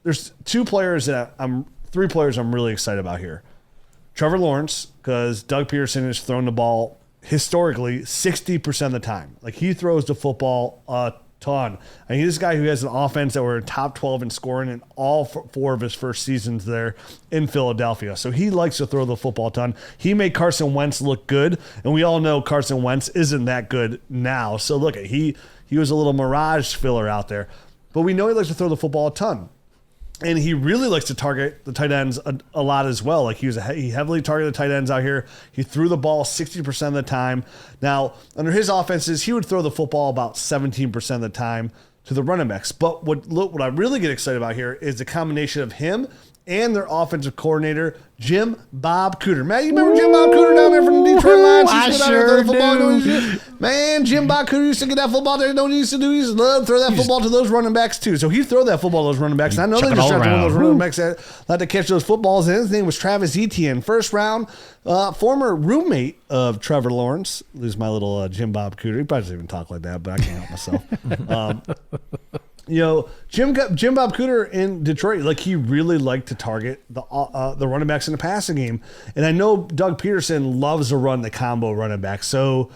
there's three players I'm really excited about here. Trevor Lawrence, because Doug Peterson has thrown the ball historically 60% of the time. Like, he throws the football a ton. I mean, he's this guy who has an offense that were top 12 in scoring in all four of his first seasons there in Philadelphia. So he likes to throw the football a ton. He made Carson Wentz look good, and we all know Carson Wentz isn't that good now. So look, he was a little mirage filler out there. But we know he likes to throw the football a ton. And he really likes to target the tight ends a lot as well. Like, he heavily targeted the tight ends out here. He threw the ball 60% of the time. Now, under his offenses, he would throw the football about 17% of the time to the running backs. But what I really get excited about here is the combination of him and their offensive coordinator, Jim Bob Cooter. Man, you remember Jim Bob Cooter down there from the Detroit Lions? I sure do. Man, Jim Bob Cooter used to get that football there. You know what he used to do? He used to love to throw that football to those running backs, too. So he'd throw that football to those running backs. And I know they just drafted one of those running backs that like to catch those footballs. And his name was Travis Etienne. First round, former roommate of Trevor Lawrence. Lose my little Jim Bob Cooter. He probably doesn't even talk like that, but I can't help myself. You know, Jim Bob Cooter in Detroit, like, he really liked to target the running backs in the passing game. And I know Doug Peterson loves to run the combo running back. So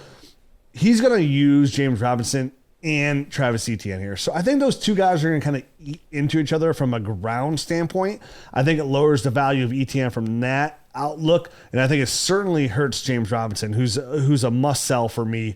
he's going to use James Robinson and Travis Etienne here. So I think those two guys are going to kind of eat into each other from a ground standpoint. I think it lowers the value of Etienne from that outlook. And I think it certainly hurts James Robinson, who's a must sell for me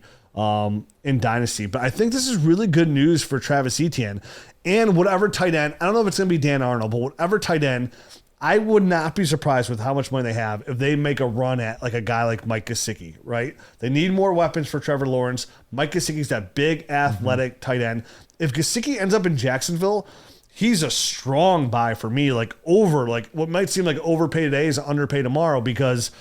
in Dynasty. But I think this is really good news for Travis Etienne and whatever tight end. I don't know if it's going to be Dan Arnold, but whatever tight end, I would not be surprised with how much money they have if they make a run at like a guy like Mike Gesicki, right? They need more weapons for Trevor Lawrence. Mike Gesicki's that big athletic tight end. If Gesicki ends up in Jacksonville, he's a strong buy for me, like what might seem like overpaid today is underpaid tomorrow, because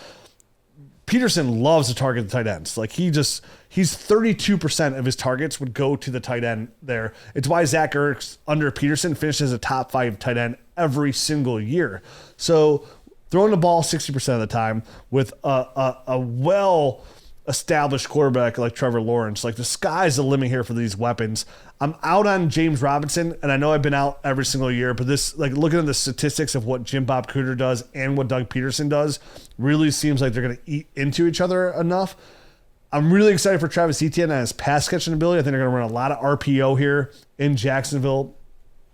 Peterson loves to target the tight ends. Like, he's 32% of his targets would go to the tight end there. It's why Zach Ertz under Peterson finishes a top 5 tight end every single year. So throwing the ball 60% of the time with a well-established quarterback like Trevor Lawrence, like, the sky's the limit here for these weapons. I'm out on James Robinson, and I know I've been out every single year, but this, like, looking at the statistics of what Jim Bob Cooter does and what Doug Peterson does, really seems like they're going to eat into each other enough. I'm really excited for Travis Etienne and his pass catching ability. I think they're going to run a lot of RPO here in Jacksonville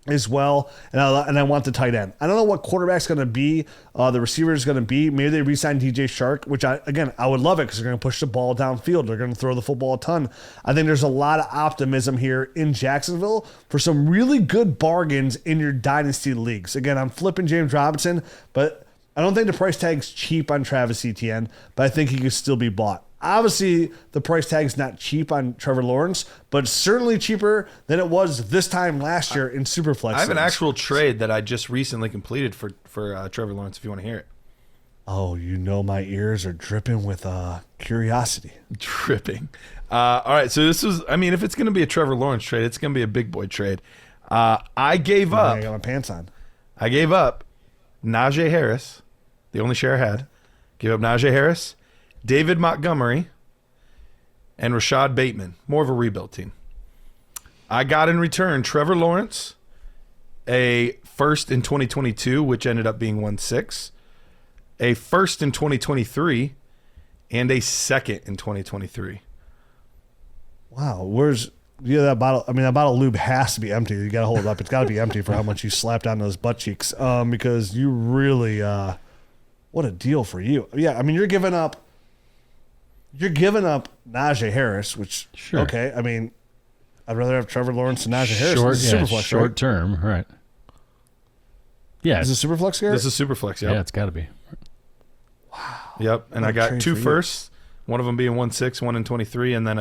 as well, and I want the tight end. I don't know what quarterback's going to be, the receiver is going to be. Maybe they re-sign DJ Shark, which I would love it, because they're going to push the ball downfield. They're going to throw the football a ton. I think there's a lot of optimism here in Jacksonville for some really good bargains in your dynasty leagues. Again, I'm flipping James Robinson, but I don't think the price tag's cheap on Travis Etienne, but I think he could still be bought. Obviously, the price tag's not cheap on Trevor Lawrence, but certainly cheaper than it was this time last year in Superflex. I have an actual trade that I just recently completed for Trevor Lawrence, if you want to hear it. Oh, you know my ears are dripping with curiosity. Dripping. All right, so this is, I mean, if it's going to be a Trevor Lawrence trade, it's going to be a big boy trade. I gave up. I got my pants on. I gave up Najee Harris, the only share I had. Gave up Najee Harris, David Montgomery, and Rashad Bateman, more of a rebuild team. I got in return Trevor Lawrence, a first in 2022, which ended up being 1-6, a first in 2023, and a second in 2023. Wow, where's that bottle? I mean, that bottle of lube has to be empty. You got to hold it up. It's got to be empty for how much you slapped on those butt cheeks. Because you really, what a deal for you. Yeah, I mean, you're giving up Najee Harris, which Sure. Okay. I mean, I'd rather have Trevor Lawrence than Najee Harris. Short, This is yeah, Superflex, short right? term, right? Yeah, Is it Superflex, Garrett? This is Superflex, yep. yeah, it's got to be. Yep, and What I a got trade 2 for you. firsts, one of them being 1-6, one in 23, and then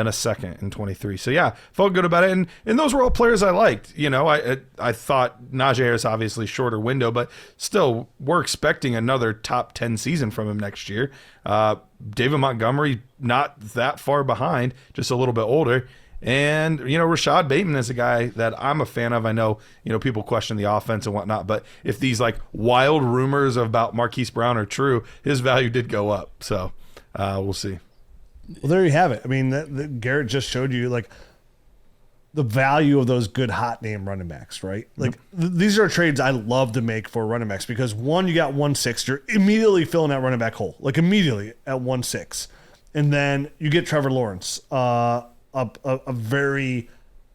a second in 23. So yeah, felt good about it, and those were all players I liked. You know, I thought Najee Harris obviously shorter window, but still we're expecting another top 10 season from him next year. David Montgomery not that far behind, just a little bit older. And, you know, Rashad Bateman is a guy that I'm a fan of. I know, you know, people question the offense and whatnot, but if these like wild rumors about Marquise Brown are true, his value did go up. So we'll see. Well, there you have it. I mean, Garrett just showed you like the value of those good hot name running backs, right? Like these are trades I love to make for running backs because one, you got 1-6, you're immediately filling that running back hole, like immediately at 1-6, and then you get Trevor Lawrence, a very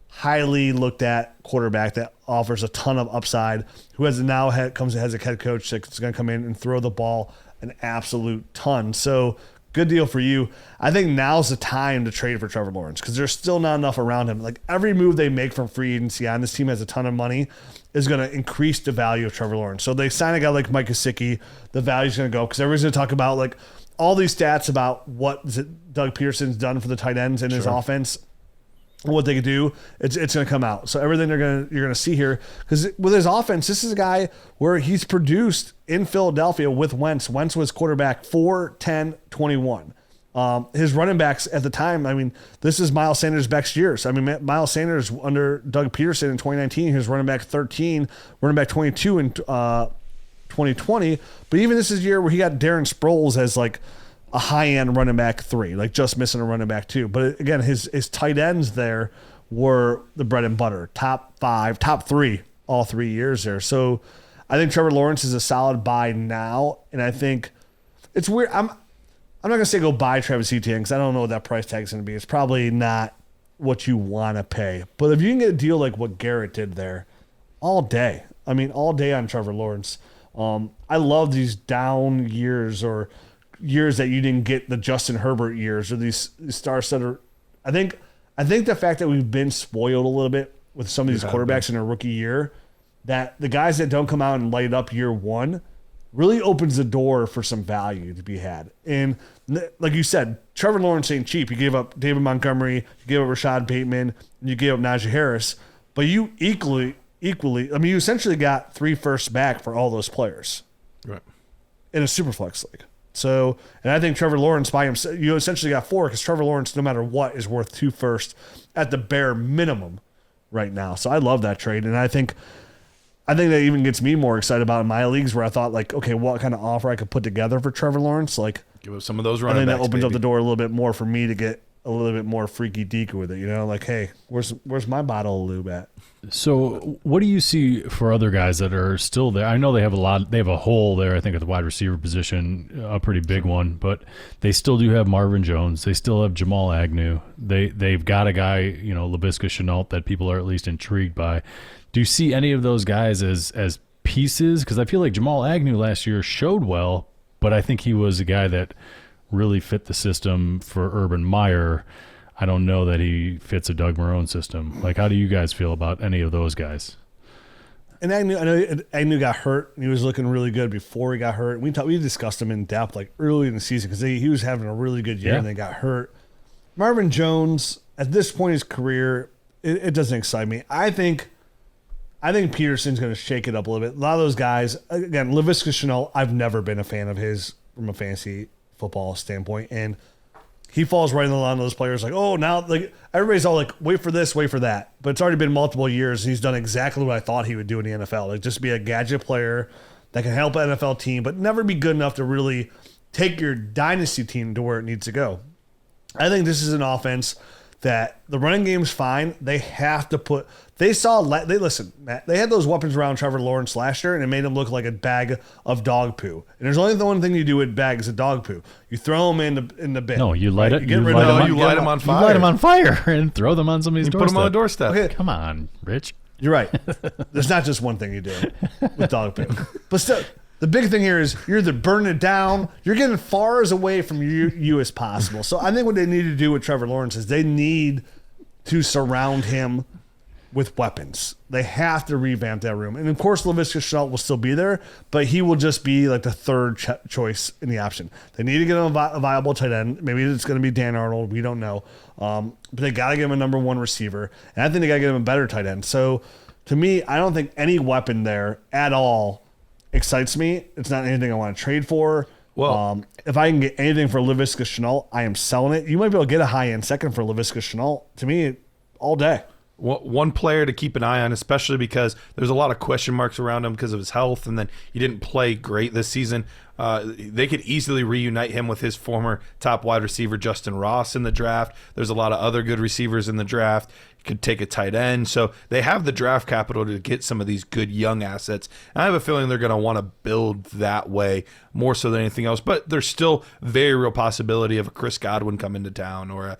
highly looked at quarterback that offers a ton of upside, who has a head coach that's going to come in and throw the ball an absolute ton. So good deal for you. I think now's the time to trade for Trevor Lawrence because there's still not enough around him. Like every move they make from free agency on, this team has a ton of money, is going to increase the value of Trevor Lawrence. So they sign a guy like Mike Gesicki, the value's going to go because everybody's going to talk about like all these stats about what Doug Pearson's done for the tight ends in his offense. What they could do, it's going to come out. So everything you're going to see here, because with his offense, this is a guy where he's produced in Philadelphia with Wentz. Wentz was quarterback 4, 10, 21. His running backs at the time, I mean, this is Miles Sanders' best years. I mean, Miles Sanders under Doug Peterson in 2019, he was running back 13, running back 22 in 2020. But even this is a year where he got Darren Sproles as like a high-end running back 3, like just missing a running back 2. But again, his tight ends there were the bread and butter, top 5, top 3, all 3 years there. So I think Trevor Lawrence is a solid buy now, and I think it's weird. I'm not gonna say go buy Travis Etienne because I don't know what that price tag is gonna be. It's probably not what you want to pay. But if you can get a deal like what Garrett did there, all day. I mean, all day on Trevor Lawrence. I love these down years or years that you didn't get the Justin Herbert years or these stars that are. I think the fact that we've been spoiled a little bit with some of these quarterbacks in a rookie year, that the guys that don't come out and light up year one really opens the door for some value to be had. And like you said, Trevor Lawrence ain't cheap. You gave up David Montgomery, you gave up Rashad Bateman, and you gave up Najee Harris, but you equally, I mean, you essentially got 3 firsts back for all those players, Right. in a superflex league. So, and I think Trevor Lawrence by himself, you essentially got 4 because Trevor Lawrence, no matter what, is worth 2 firsts at the bare minimum right now. So I love that trade, and I think that even gets me more excited about in my leagues where I thought like, okay, what kind of offer I could put together for Trevor Lawrence? Like, Give up some of those I running think backs, that opens up baby. the door a little bit more for me to get a little bit more freaky deaky with it. You know, like, hey, where's my bottle of lube at? So what do you see for other guys that are still there? I know they have a hole there, I think, at the wide receiver position, a pretty big one, but they still do have Marvin Jones. They still have Jamal Agnew. They've got a guy, you know, Laviska Shenault, that people are at least intrigued by. Do you see any of those guys as pieces? Because I feel like Jamal Agnew last year showed well, but I think he was a guy that really fit the system for Urban Meyer. I don't know that he fits a Doug Marrone system. Like, how do you guys feel about any of those guys? And I know Agnew got hurt, and he was looking really good before he got hurt. We discussed him in depth like early in the season because he was having a really good year and then got hurt. Marvin Jones, at this point in his career, it doesn't excite me. I think Peterson's going to shake it up a little bit. A lot of those guys, again, Laviska Shenault, I've never been a fan of his from a fantasy football standpoint, and he falls right in the line of those players like, oh, now like everybody's all like, wait for this, wait for that. But it's already been multiple years, and he's done exactly what I thought he would do in the NFL. Like, just be a gadget player that can help an NFL team, but never be good enough to really take your dynasty team to where it needs to go. I think this is an offense that the running game's fine. They have to put. Listen, Matt. They had those weapons around Trevor Lawrence last year, and it made him look like a bag of dog poo. And there's only the one thing you do with bags of dog poo. You throw them in the bin. No, you light it. You light them on fire. You light them on fire and throw them on somebody's doorstep. Put them on a doorstep. Okay. Come on, Rich. You're right. There's not just one thing you do with dog poo. But still, the big thing here is you're either burning it down, you're getting far as away from you as possible. So I think what they need to do with Trevor Lawrence is they need to surround him with weapons. They have to revamp that room. And of course, Laviska Shenault will still be there, but he will just be like the third choice in the option. They need to get him a viable tight end. Maybe it's going to be Dan Arnold. We don't know. But they got to give him a number one receiver. And I think they got to give him a better tight end. So to me, I don't think any weapon there at all excites me. It's not anything I want to trade for. Well, if I can get anything for Laviska Shenault, I am selling it. You might be able to get a high-end second for Laviska Shenault. To me, all day. One player to keep an eye on, especially because there's a lot of question marks around him because of his health, and then he didn't play great this season. They could easily reunite him with his former top wide receiver, Justin Ross, in the draft. There's a lot of other good receivers in the draft. Could take a tight end. So they have the draft capital to get some of these good young assets. And I have a feeling they're going to want to build that way more so than anything else. But there's still very real possibility of a Chris Godwin coming to town, or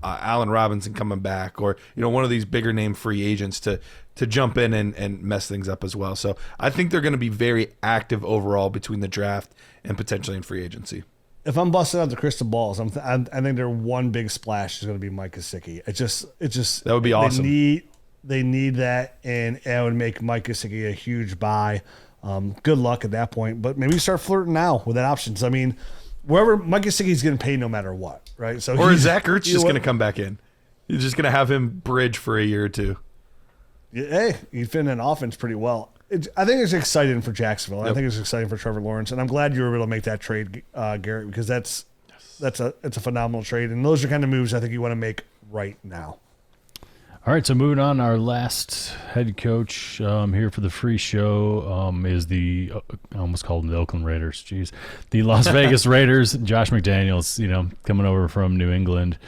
Allen Robinson coming back, or one of these bigger name free agents to jump in and mess things up as well. So I think they're going to be very active overall between the draft and potentially in free agency. If I'm busting out the crystal balls, I think their one big splash is going to be Mike Gesicki. It just that would be awesome. They need that, and it would make Mike Gesicki a huge buy. Good luck at that point, but maybe start flirting now with that options. I mean, wherever Mike Gesicki's getting paid no matter what, right? So or is Zach Ertz just going to come back in? You're just going to have him bridge for a year or two. Hey, he'd fit in an offense pretty well. I think it's exciting for Jacksonville. Yep. I think it's exciting for Trevor Lawrence, and I'm glad you were able to make that trade, Garrett, because it's a phenomenal trade, and those are kind of moves I think you want to make right now. All right, so moving on, our last head coach here for the free show is the I almost called them the Oakland Raiders. Jeez, the Las Vegas Raiders. Josh McDaniels, coming over from New England.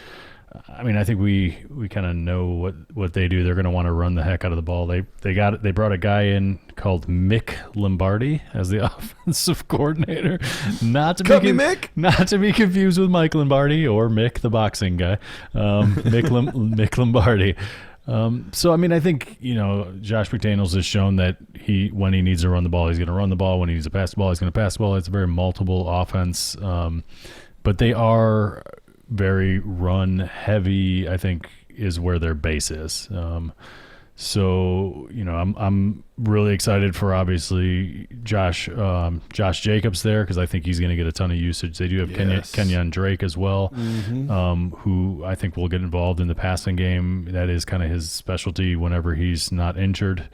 I mean, I think we kind of know what they do. They're going to want to run the heck out of the ball. They brought a guy in called Mick Lombardi as the offensive coordinator. Not to be confused with Mike Lombardi or Mick, the boxing guy. Mick Lombardi. So I mean, I think Josh McDaniels has shown that when he needs to run the ball, he's going to run the ball. When he needs to pass the ball, he's going to pass the ball. It's a very multiple offense, but they are very run heavy, I think, is where their base is. So I'm really excited for obviously Josh Jacobs there, because I think he's going to get a ton of usage. They do have Kenyon Drake as well, who I think will get involved in the passing game. That is kind of his specialty whenever he's not injured.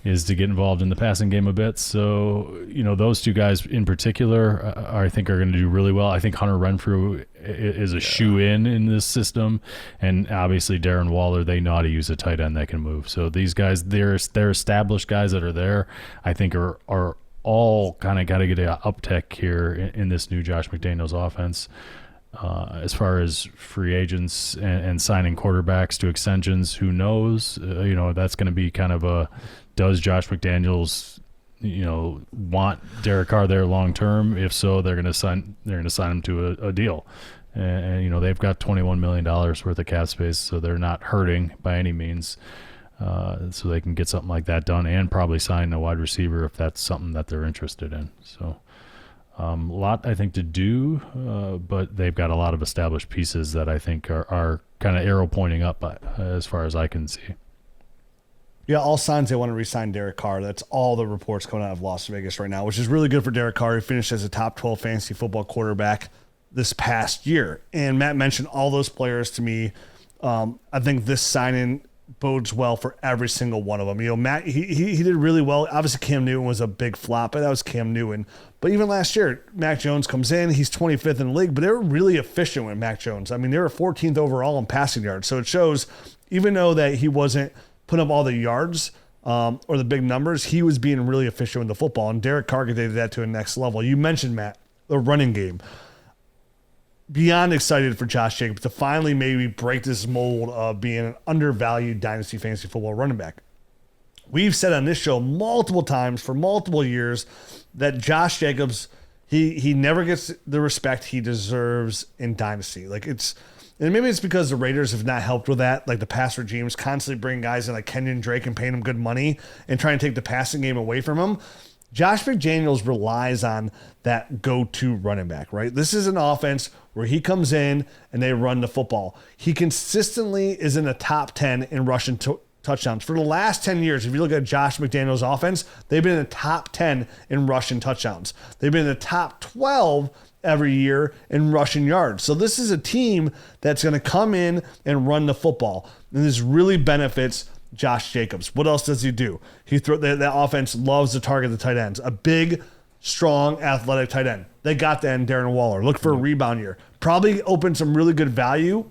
Is to get involved in the passing game a bit. So, those two guys in particular, I think are going to do really well. I think Hunter Renfrew is a shoe-in this system. And obviously Darren Waller, they know how to use a tight end that can move. So these guys, they're established guys that are there, I think are all kind of got to get an uptick here in this new Josh McDaniels offense. As far as free agents and signing quarterbacks to extensions, who knows? That's going to be kind of does Josh McDaniels, want Derek Carr there long term? If so, they're going to sign him to a deal. And they've got $21 million worth of cap space, so they're not hurting by any means. So they can get something like that done and probably sign a wide receiver if that's something that they're interested in. So. A lot, I think, to do, but they've got a lot of established pieces that I think are kind of arrow pointing up as far as I can see. Yeah, all signs they want to re-sign Derek Carr. That's all the reports coming out of Las Vegas right now, which is really good for Derek Carr. He finished as a top 12 fantasy football quarterback this past year. And Matt mentioned all those players to me. I think this signing bodes well for every single one of them. Matt, he did really well. Obviously, Cam Newton was a big flop, but that was Cam Newton. But even last year, Mac Jones comes in. He's 25th in the league, but they were really efficient with Mac Jones. I mean, they were 14th overall in passing yards. So it shows, even though that he wasn't putting up all the yards or the big numbers, he was being really efficient with the football. And Derek Carr did that to a next level. You mentioned, Matt, the running game. beyond excited for Josh Jacobs to finally maybe break this mold of being an undervalued dynasty fantasy football running back. We've said on this show multiple times for multiple years that Josh Jacobs, he never gets the respect he deserves in dynasty. And maybe it's because the Raiders have not helped with that. Like the pass regimes constantly bring guys in like Kenyon Drake and paying him good money and trying to take the passing game away from him. Josh McDaniels relies on that go-to running back, right? This is an offense where he comes in and they run the football. He consistently is in the top 10 in rushing touchdowns. For the last 10 years, if you look at Josh McDaniels' offense, they've been in the top 10 in rushing touchdowns. They've been in the top 12 every year in rushing yards. So this is a team that's going to come in and run the football. And this really benefits Josh Jacobs. What else does he do? That offense loves to target the tight ends. A big, strong, athletic tight end. They got that in Darren Waller. Look for a rebound year. Probably opened some really good value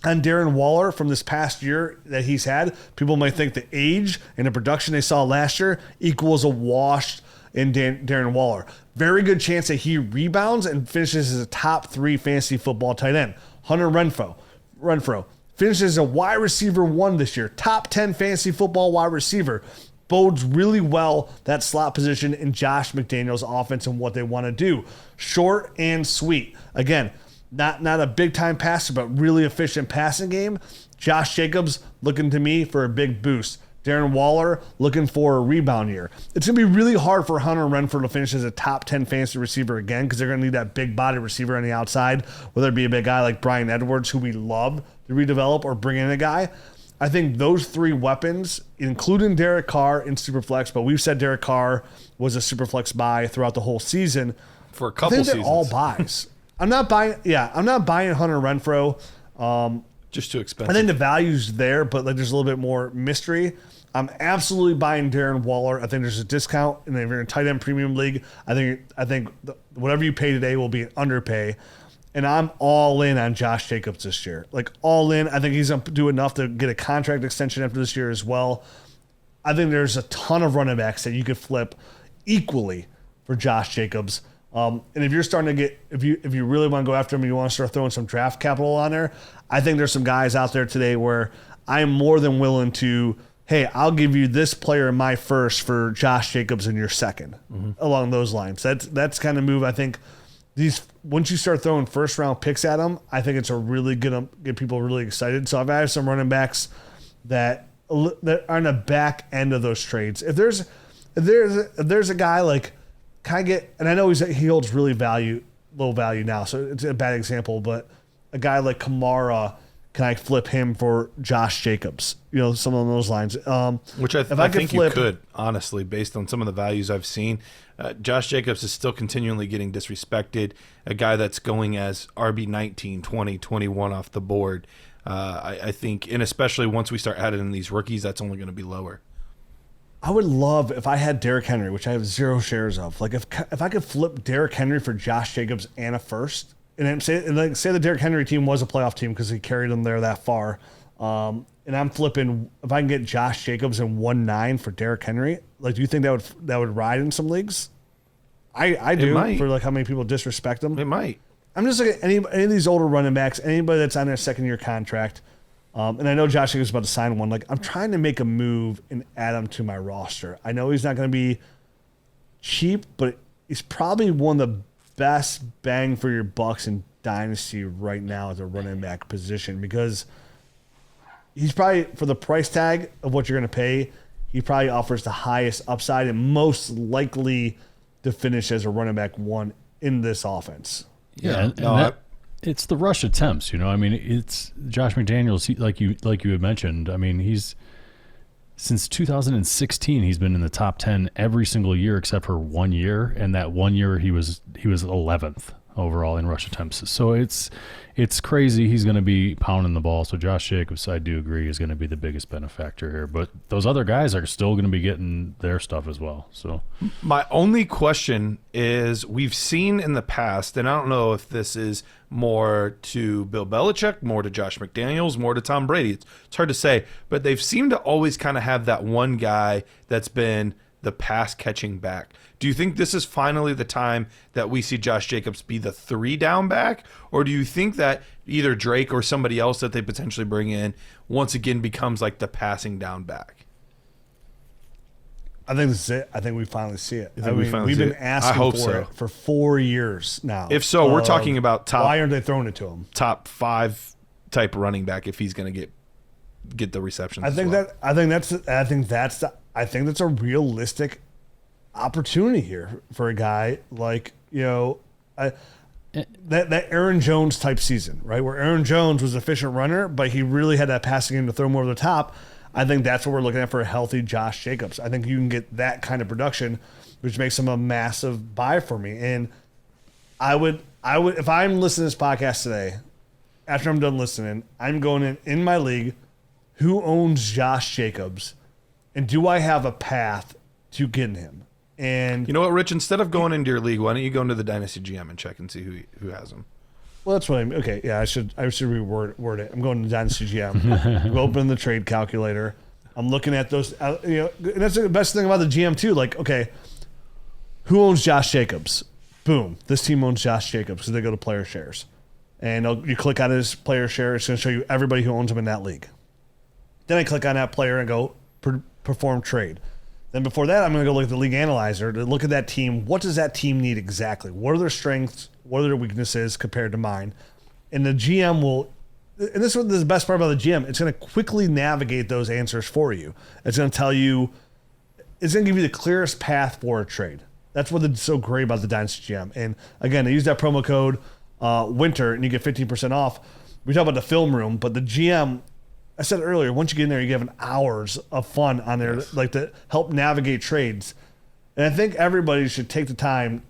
on Darren Waller from this past year that he's had. People might think the age and the production they saw last year equals a wash in Darren Waller. Very good chance that he rebounds and finishes as a top 3 fantasy football tight end. Hunter Renfrow finishes as a wide receiver 1 this year. Top 10 fantasy football wide receiver. Bodes really well that slot position in Josh McDaniels' offense and what they want to do. Short and sweet. Again, not a big-time passer, but really efficient passing game. Josh Jacobs looking to me for a big boost. Darren Waller looking for a rebound year. It's going to be really hard for Hunter Renfrow to finish as a top 10 fantasy receiver again because they're going to need that big body receiver on the outside, whether it be a big guy like Bryan Edwards, who we love to redevelop, or bring in a guy. I think those 3 weapons, including Derek Carr in Superflex, but we've said Derek Carr was a Superflex buy throughout the whole season. For a couple seasons. They're all buys. I'm not buying Hunter Renfrow. Just too expensive. I think the value's there, but there's a little bit more mystery. I'm absolutely buying Darren Waller. I think there's a discount, and if you're in a tight end premium league, I think whatever you pay today will be an underpay. And I'm all in on Josh Jacobs this year. All in. I think he's going to do enough to get a contract extension after this year as well. I think there's a ton of running backs that you could flip equally for Josh Jacobs. And if you're starting to get, if you really want to go after him and you want to start throwing some draft capital on there, I think there's some guys out there today where I'm more than willing to, hey, I'll give you this player in my first for Josh Jacobs in your second, along those lines. That's kind of move. I think once you start throwing first round picks at them, I think it's a really good get people really excited. So I've had some running backs that are on the back end of those trades. If there's a guy like, can I get, and I know he holds really low value now, so it's a bad example, but a guy like Kamara, can I flip him for Josh Jacobs? Some of those lines. Which I think you could, honestly, based on some of the values I've seen. Josh Jacobs is still continually getting disrespected. A guy that's going as RB 19, 20, 21 off the board. I think, and especially once we start adding in these rookies, that's only going to be lower. I would love if I had Derrick Henry, which I have 0 shares of. If I could flip Derrick Henry for Josh Jacobs and a first, and then say the Derrick Henry team was a playoff team because he carried them there that far. And I'm flipping, if I can get Josh Jacobs in 1.9 for Derrick Henry, do you think that would ride in some leagues? I do, for how many people disrespect them. It might. I'm just looking at any of these older running backs, anybody that's on their second year contract. And I know Josh Jacobs is about to sign one. I'm trying to make a move and add him to my roster. I know he's not going to be cheap, but he's probably one of the best bang for your bucks in Dynasty right now at the running back position because he's probably, for the price tag of what you're going to pay, he probably offers the highest upside and most likely to finish as a running back 1 in this offense. Yeah, it's the rush attempts, it's Josh McDaniels, like you had mentioned. He's since 2016 he's been in the top 10 every single year except for 1 year, and that 1 year he was 11th overall in rush attempts. So it's crazy. He's going to be pounding the ball. So Josh Jacobs, I do agree, is going to be the biggest benefactor here. But those other guys are still going to be getting their stuff as well. So my only question is, we've seen in the past, and I don't know if this is more to Bill Belichick, more to Josh McDaniels, more to Tom Brady. It's hard to say, but they've seemed to always kind of have that one guy that's been the pass catching back. Do you think this is finally the time that we see Josh Jacobs be the 3 down back? Or do you think that either Drake or somebody else that they potentially bring in once again becomes like the passing down back? I think this is it. I think we finally see it. We've been asking for it for 4 years now. If so, we're talking about top. Why aren't they throwing it to him? Top 5 type running back if he's going to get the receptions. I think that's a realistic opportunity here for a guy like, that Aaron Jones type season, right? Where Aaron Jones was an efficient runner, but he really had that passing game to throw him over the top. I think that's what we're looking at for a healthy Josh Jacobs. I think you can get that kind of production, which makes him a massive buy for me. And I would, if I'm listening to this podcast today, after I'm done listening, I'm going in my league, who owns Josh Jacobs, and do I have a path to getting him? And you know what, Rich? Instead of going into your league, why don't you go into the Dynasty GM and check and see who has him? Well, that's what I mean. Okay, yeah, I should reword it. I'm going to Dynasty GM. I'm opening the trade calculator. I'm looking at those. And that's the best thing about the GM too. Like, okay, who owns Josh Jacobs? Boom, this team owns Josh Jacobs because they go to player shares, and you click on his player share. It's going to show you everybody who owns him in that league. Then I click on that player and go perform trade. Then before that, I'm going to go look at the league analyzer to look at that team. What does that team need exactly? What are their strengths? What are their weaknesses compared to mine? And the GM will, and this is the best part about the GM, it's going to quickly navigate those answers for you. It's going to tell you, it's going to give you the clearest path for a trade. That's what's so great about the Dynasty GM. And again, they use that promo code winter and you get 15% off. We talk about the film room, but the GM, I said earlier, once you get in there, you get hours of fun on there, like to help navigate trades. And I think everybody should take the time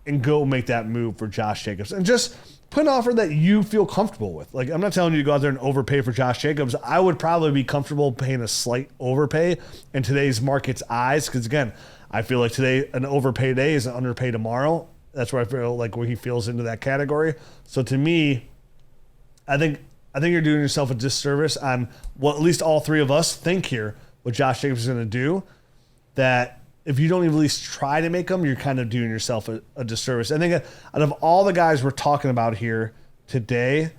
and go make that move for Josh Jacobs and just put an offer that you feel comfortable with. Like, I'm not telling you to go out there and overpay for Josh Jacobs. I would probably be comfortable paying a slight overpay in today's market's eyes. Because again, I feel like today, an overpay today is an underpay tomorrow. That's where I feel like where he feels into that category. So to me, I think you're doing yourself a disservice on what at least all three of us think here, what Josh Jacobs is going to do, that if you don't even at least try to make them, you're kind of doing yourself a disservice. I think out of all the guys we're talking about here today,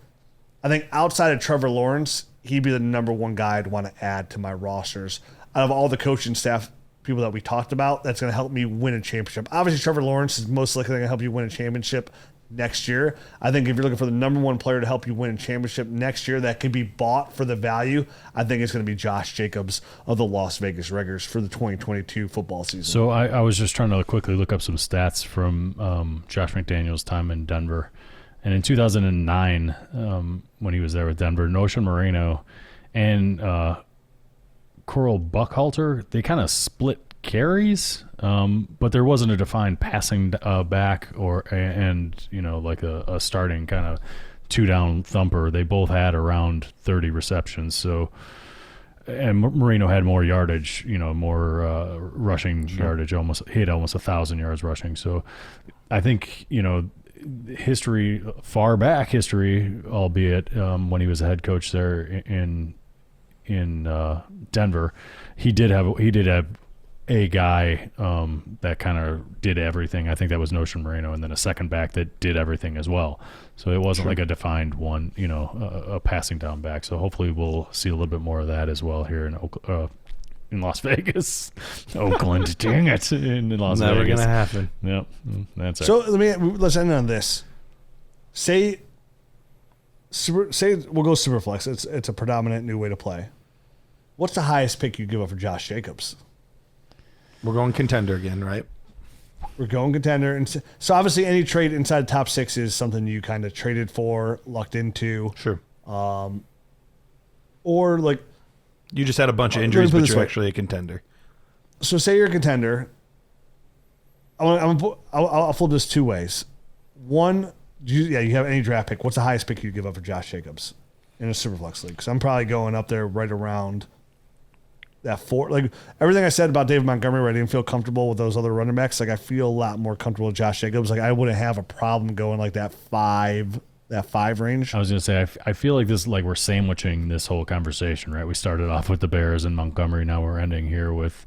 I think outside of Trevor Lawrence, he'd be the number one guy I'd want to add to my rosters. Out of all the coaching staff people that we talked about, that's going to help me win a championship. Obviously, Trevor Lawrence is most likely going to help you win a championship next year. I think if you're looking for the number one player to help you win a championship next year that can be bought for the value, I think it's going to be Josh Jacobs of the Las Vegas Raiders for the 2022 football season. So I was just trying to quickly look up some stats from Josh McDaniels' time in Denver. And in 2009, when he was there with Denver, Notion Moreno and Coral Buckhalter, they kind of split carries, but there wasn't a defined passing back and like a starting kind of 2-down thumper. They both had around 30 receptions. So, and Moreno had more yardage, more rushing yardage. Almost 1,000 yards rushing. So, I think history, far back history, albeit when he was a head coach there in Denver, he did have a guy that kind of did everything. I think that was Notion Moreno, and then a second back that did everything as well. So it wasn't like a defined one, a passing down back. So hopefully we'll see a little bit more of that as well here in Las Vegas. Oakland, dang it, in Las Vegas. Never gonna happen. Yep, that's it. So let's end on this. Say we'll go Superflex. It's a predominant new way to play. What's the highest pick you give up for Josh Jacobs? We're going contender again, right? We're going contender. And so obviously any trade inside the top 6 is something you kind of traded for, lucked into. Sure. Or like... You just had a bunch of injuries, but you're actually a contender. So say you're a contender. I'll flip this 2 ways. One, you have any draft pick. What's the highest pick you give up for Josh Jacobs in a Superflex league? Because I'm probably going up there right around... that 4, like everything I said about David Montgomery, where I didn't feel comfortable with those other running backs. Like I feel a lot more comfortable with Josh Jacobs. Like I wouldn't have a problem going like that 5 range. I was gonna say I feel like this, like we're sandwiching this whole conversation, right? We started off with the Bears and Montgomery. Now we're ending here with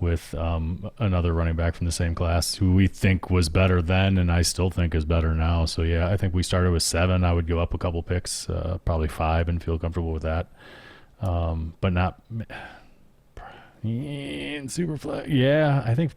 with another running back from the same class who we think was better then, and I still think is better now. So yeah, I think we started with 7. I would go up a couple picks, probably 5, and feel comfortable with that. But not in super flex. Yeah, I think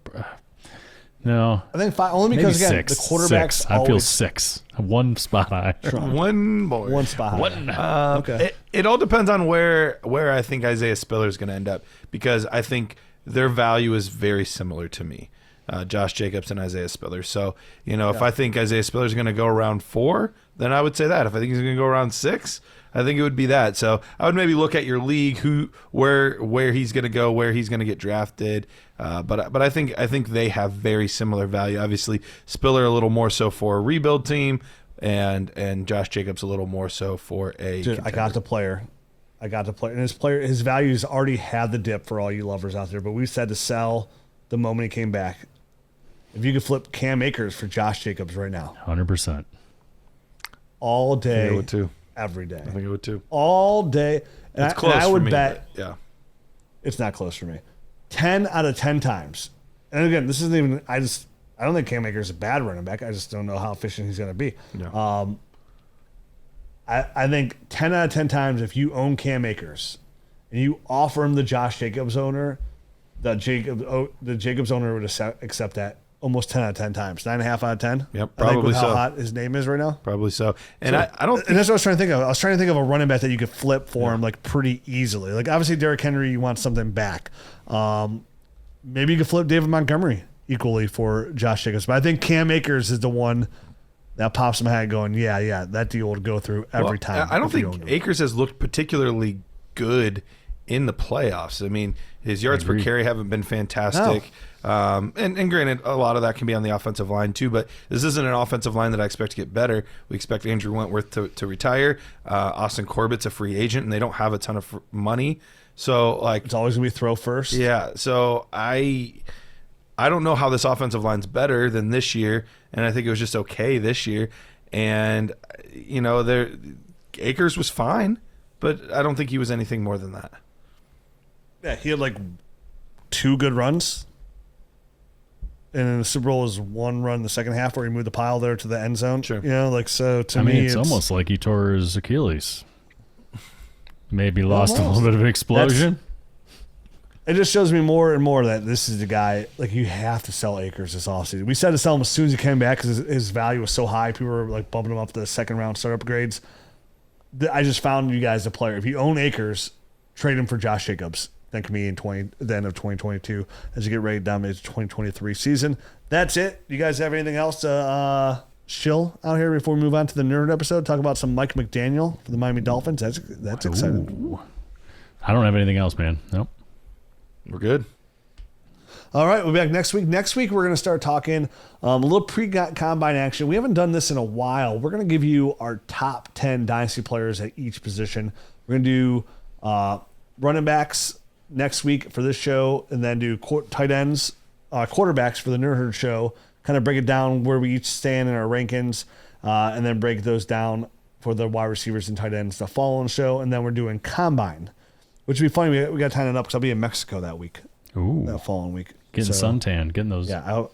no. I think 5 only because maybe again 6, the quarterbacks. 6. I feel 6. One spot high. One more. One spot. One. Okay. It all depends on where I think Isaiah Spiller is going to end up, because I think their value is very similar to me, Josh Jacobs and Isaiah Spiller. So, if I think Isaiah Spiller is going to go around 4, then I would say that. If I think he's going to go around 6, I think it would be that. So I would maybe look at your league, where he's going to go, where he's going to get drafted. But I think they have very similar value. Obviously, Spiller a little more so for a rebuild team, and Josh Jacobs a little more so for a. Dude, I got the player, and his values already had the dip for all you lovers out there. But we said to sell the moment he came back. If you could flip Cam Akers for Josh Jacobs right now, 100%. all day, I would too. Every day. I think it would too. All day. It's close I for would me, bet but yeah. It's not close for me. 10 out of 10 times. And again, this isn't even. I don't think Cam Akers is a bad running back. I just don't know how efficient he's going to be. No. I think 10 out of 10 times if you own Cam Akers and you offer him the Josh Jacobs owner, the Jacobs owner would accept that almost 10 out of 10 times. 9.5 out of 10. Yep, I think probably with how so. hot his name is right now. Probably so. And I don't think, And that's what I was trying to think of. I was trying to think of a running back that you could flip for him like pretty easily. Like obviously Derrick Henry, you want something back. Maybe you could flip David Montgomery equally for Josh Jacobs. But I think Cam Akers is the one that pops in my head going, yeah, that deal would go through every time. I don't think Akers has looked particularly good in the playoffs. I mean, his yards per carry haven't been fantastic. No. And granted, a lot of that can be on the offensive line too, but this isn't an offensive line that I expect to get better. We expect Andrew Wentworth to retire. Austin Corbett's a free agent, and they don't have a ton of money. So, like, it's always going to be throw first. Yeah, so I don't know how this offensive line's better than this year, and I think it was just okay this year. And, Akers was fine, but I don't think he was anything more than that. Yeah, he had like 2 good runs. And in the Super Bowl was 1 run in the second half where he moved the pile there to the end zone. Sure. So to me, it's almost like he tore his Achilles. Maybe lost a little bit of explosion. It just shows me more and more that this is the guy, like, you have to sell Akers this offseason. We said to sell him as soon as he came back because his value was so high. People were, like, bumping him up to the second-round startup grades. I just found you guys a player. If you own Akers, trade him for Josh Jacobs. That can be in the end of 2022 as you get ready down to the 2023 season. That's it. You guys have anything else to shill out here before we move on to the nerd episode? Talk about some Mike McDaniel for the Miami Dolphins. That's exciting. I don't have anything else, man. Nope. We're good. All right, we'll be back next week. Next week, we're going to start talking a little pre-combine action. We haven't done this in a while. We're going to give you our top 10 Dynasty players at each position. We're going to do running backs next week for this show, and then do tight ends, quarterbacks for the Nerd Herd show. Kind of break it down where we each stand in our rankings, and then break those down for the wide receivers and tight ends the following show. And then we're doing combine, which would be funny. We got to time it up because I'll be in Mexico that week. Ooh, that following week, getting suntan, getting those. Yeah,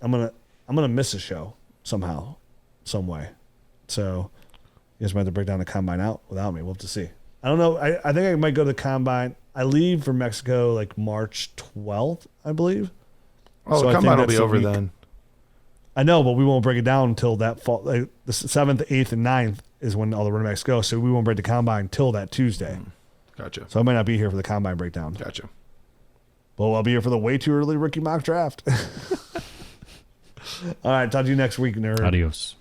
I'm gonna miss a show somehow, some way. So you guys might have to break down the combine out without me. We'll have to see. I don't know. I think I might go to the combine. I leave for Mexico like March 12th, I believe. Oh, the combine will be over then. I know, but we won't break it down until that fall. Like the 7th, 8th, and 9th is when all the running backs go. So we won't break the combine until that Tuesday. Gotcha. So I might not be here for the combine breakdown. Gotcha. Well, I'll be here for the way too early rookie mock draft. All right, talk to you next week, nerd. Adios.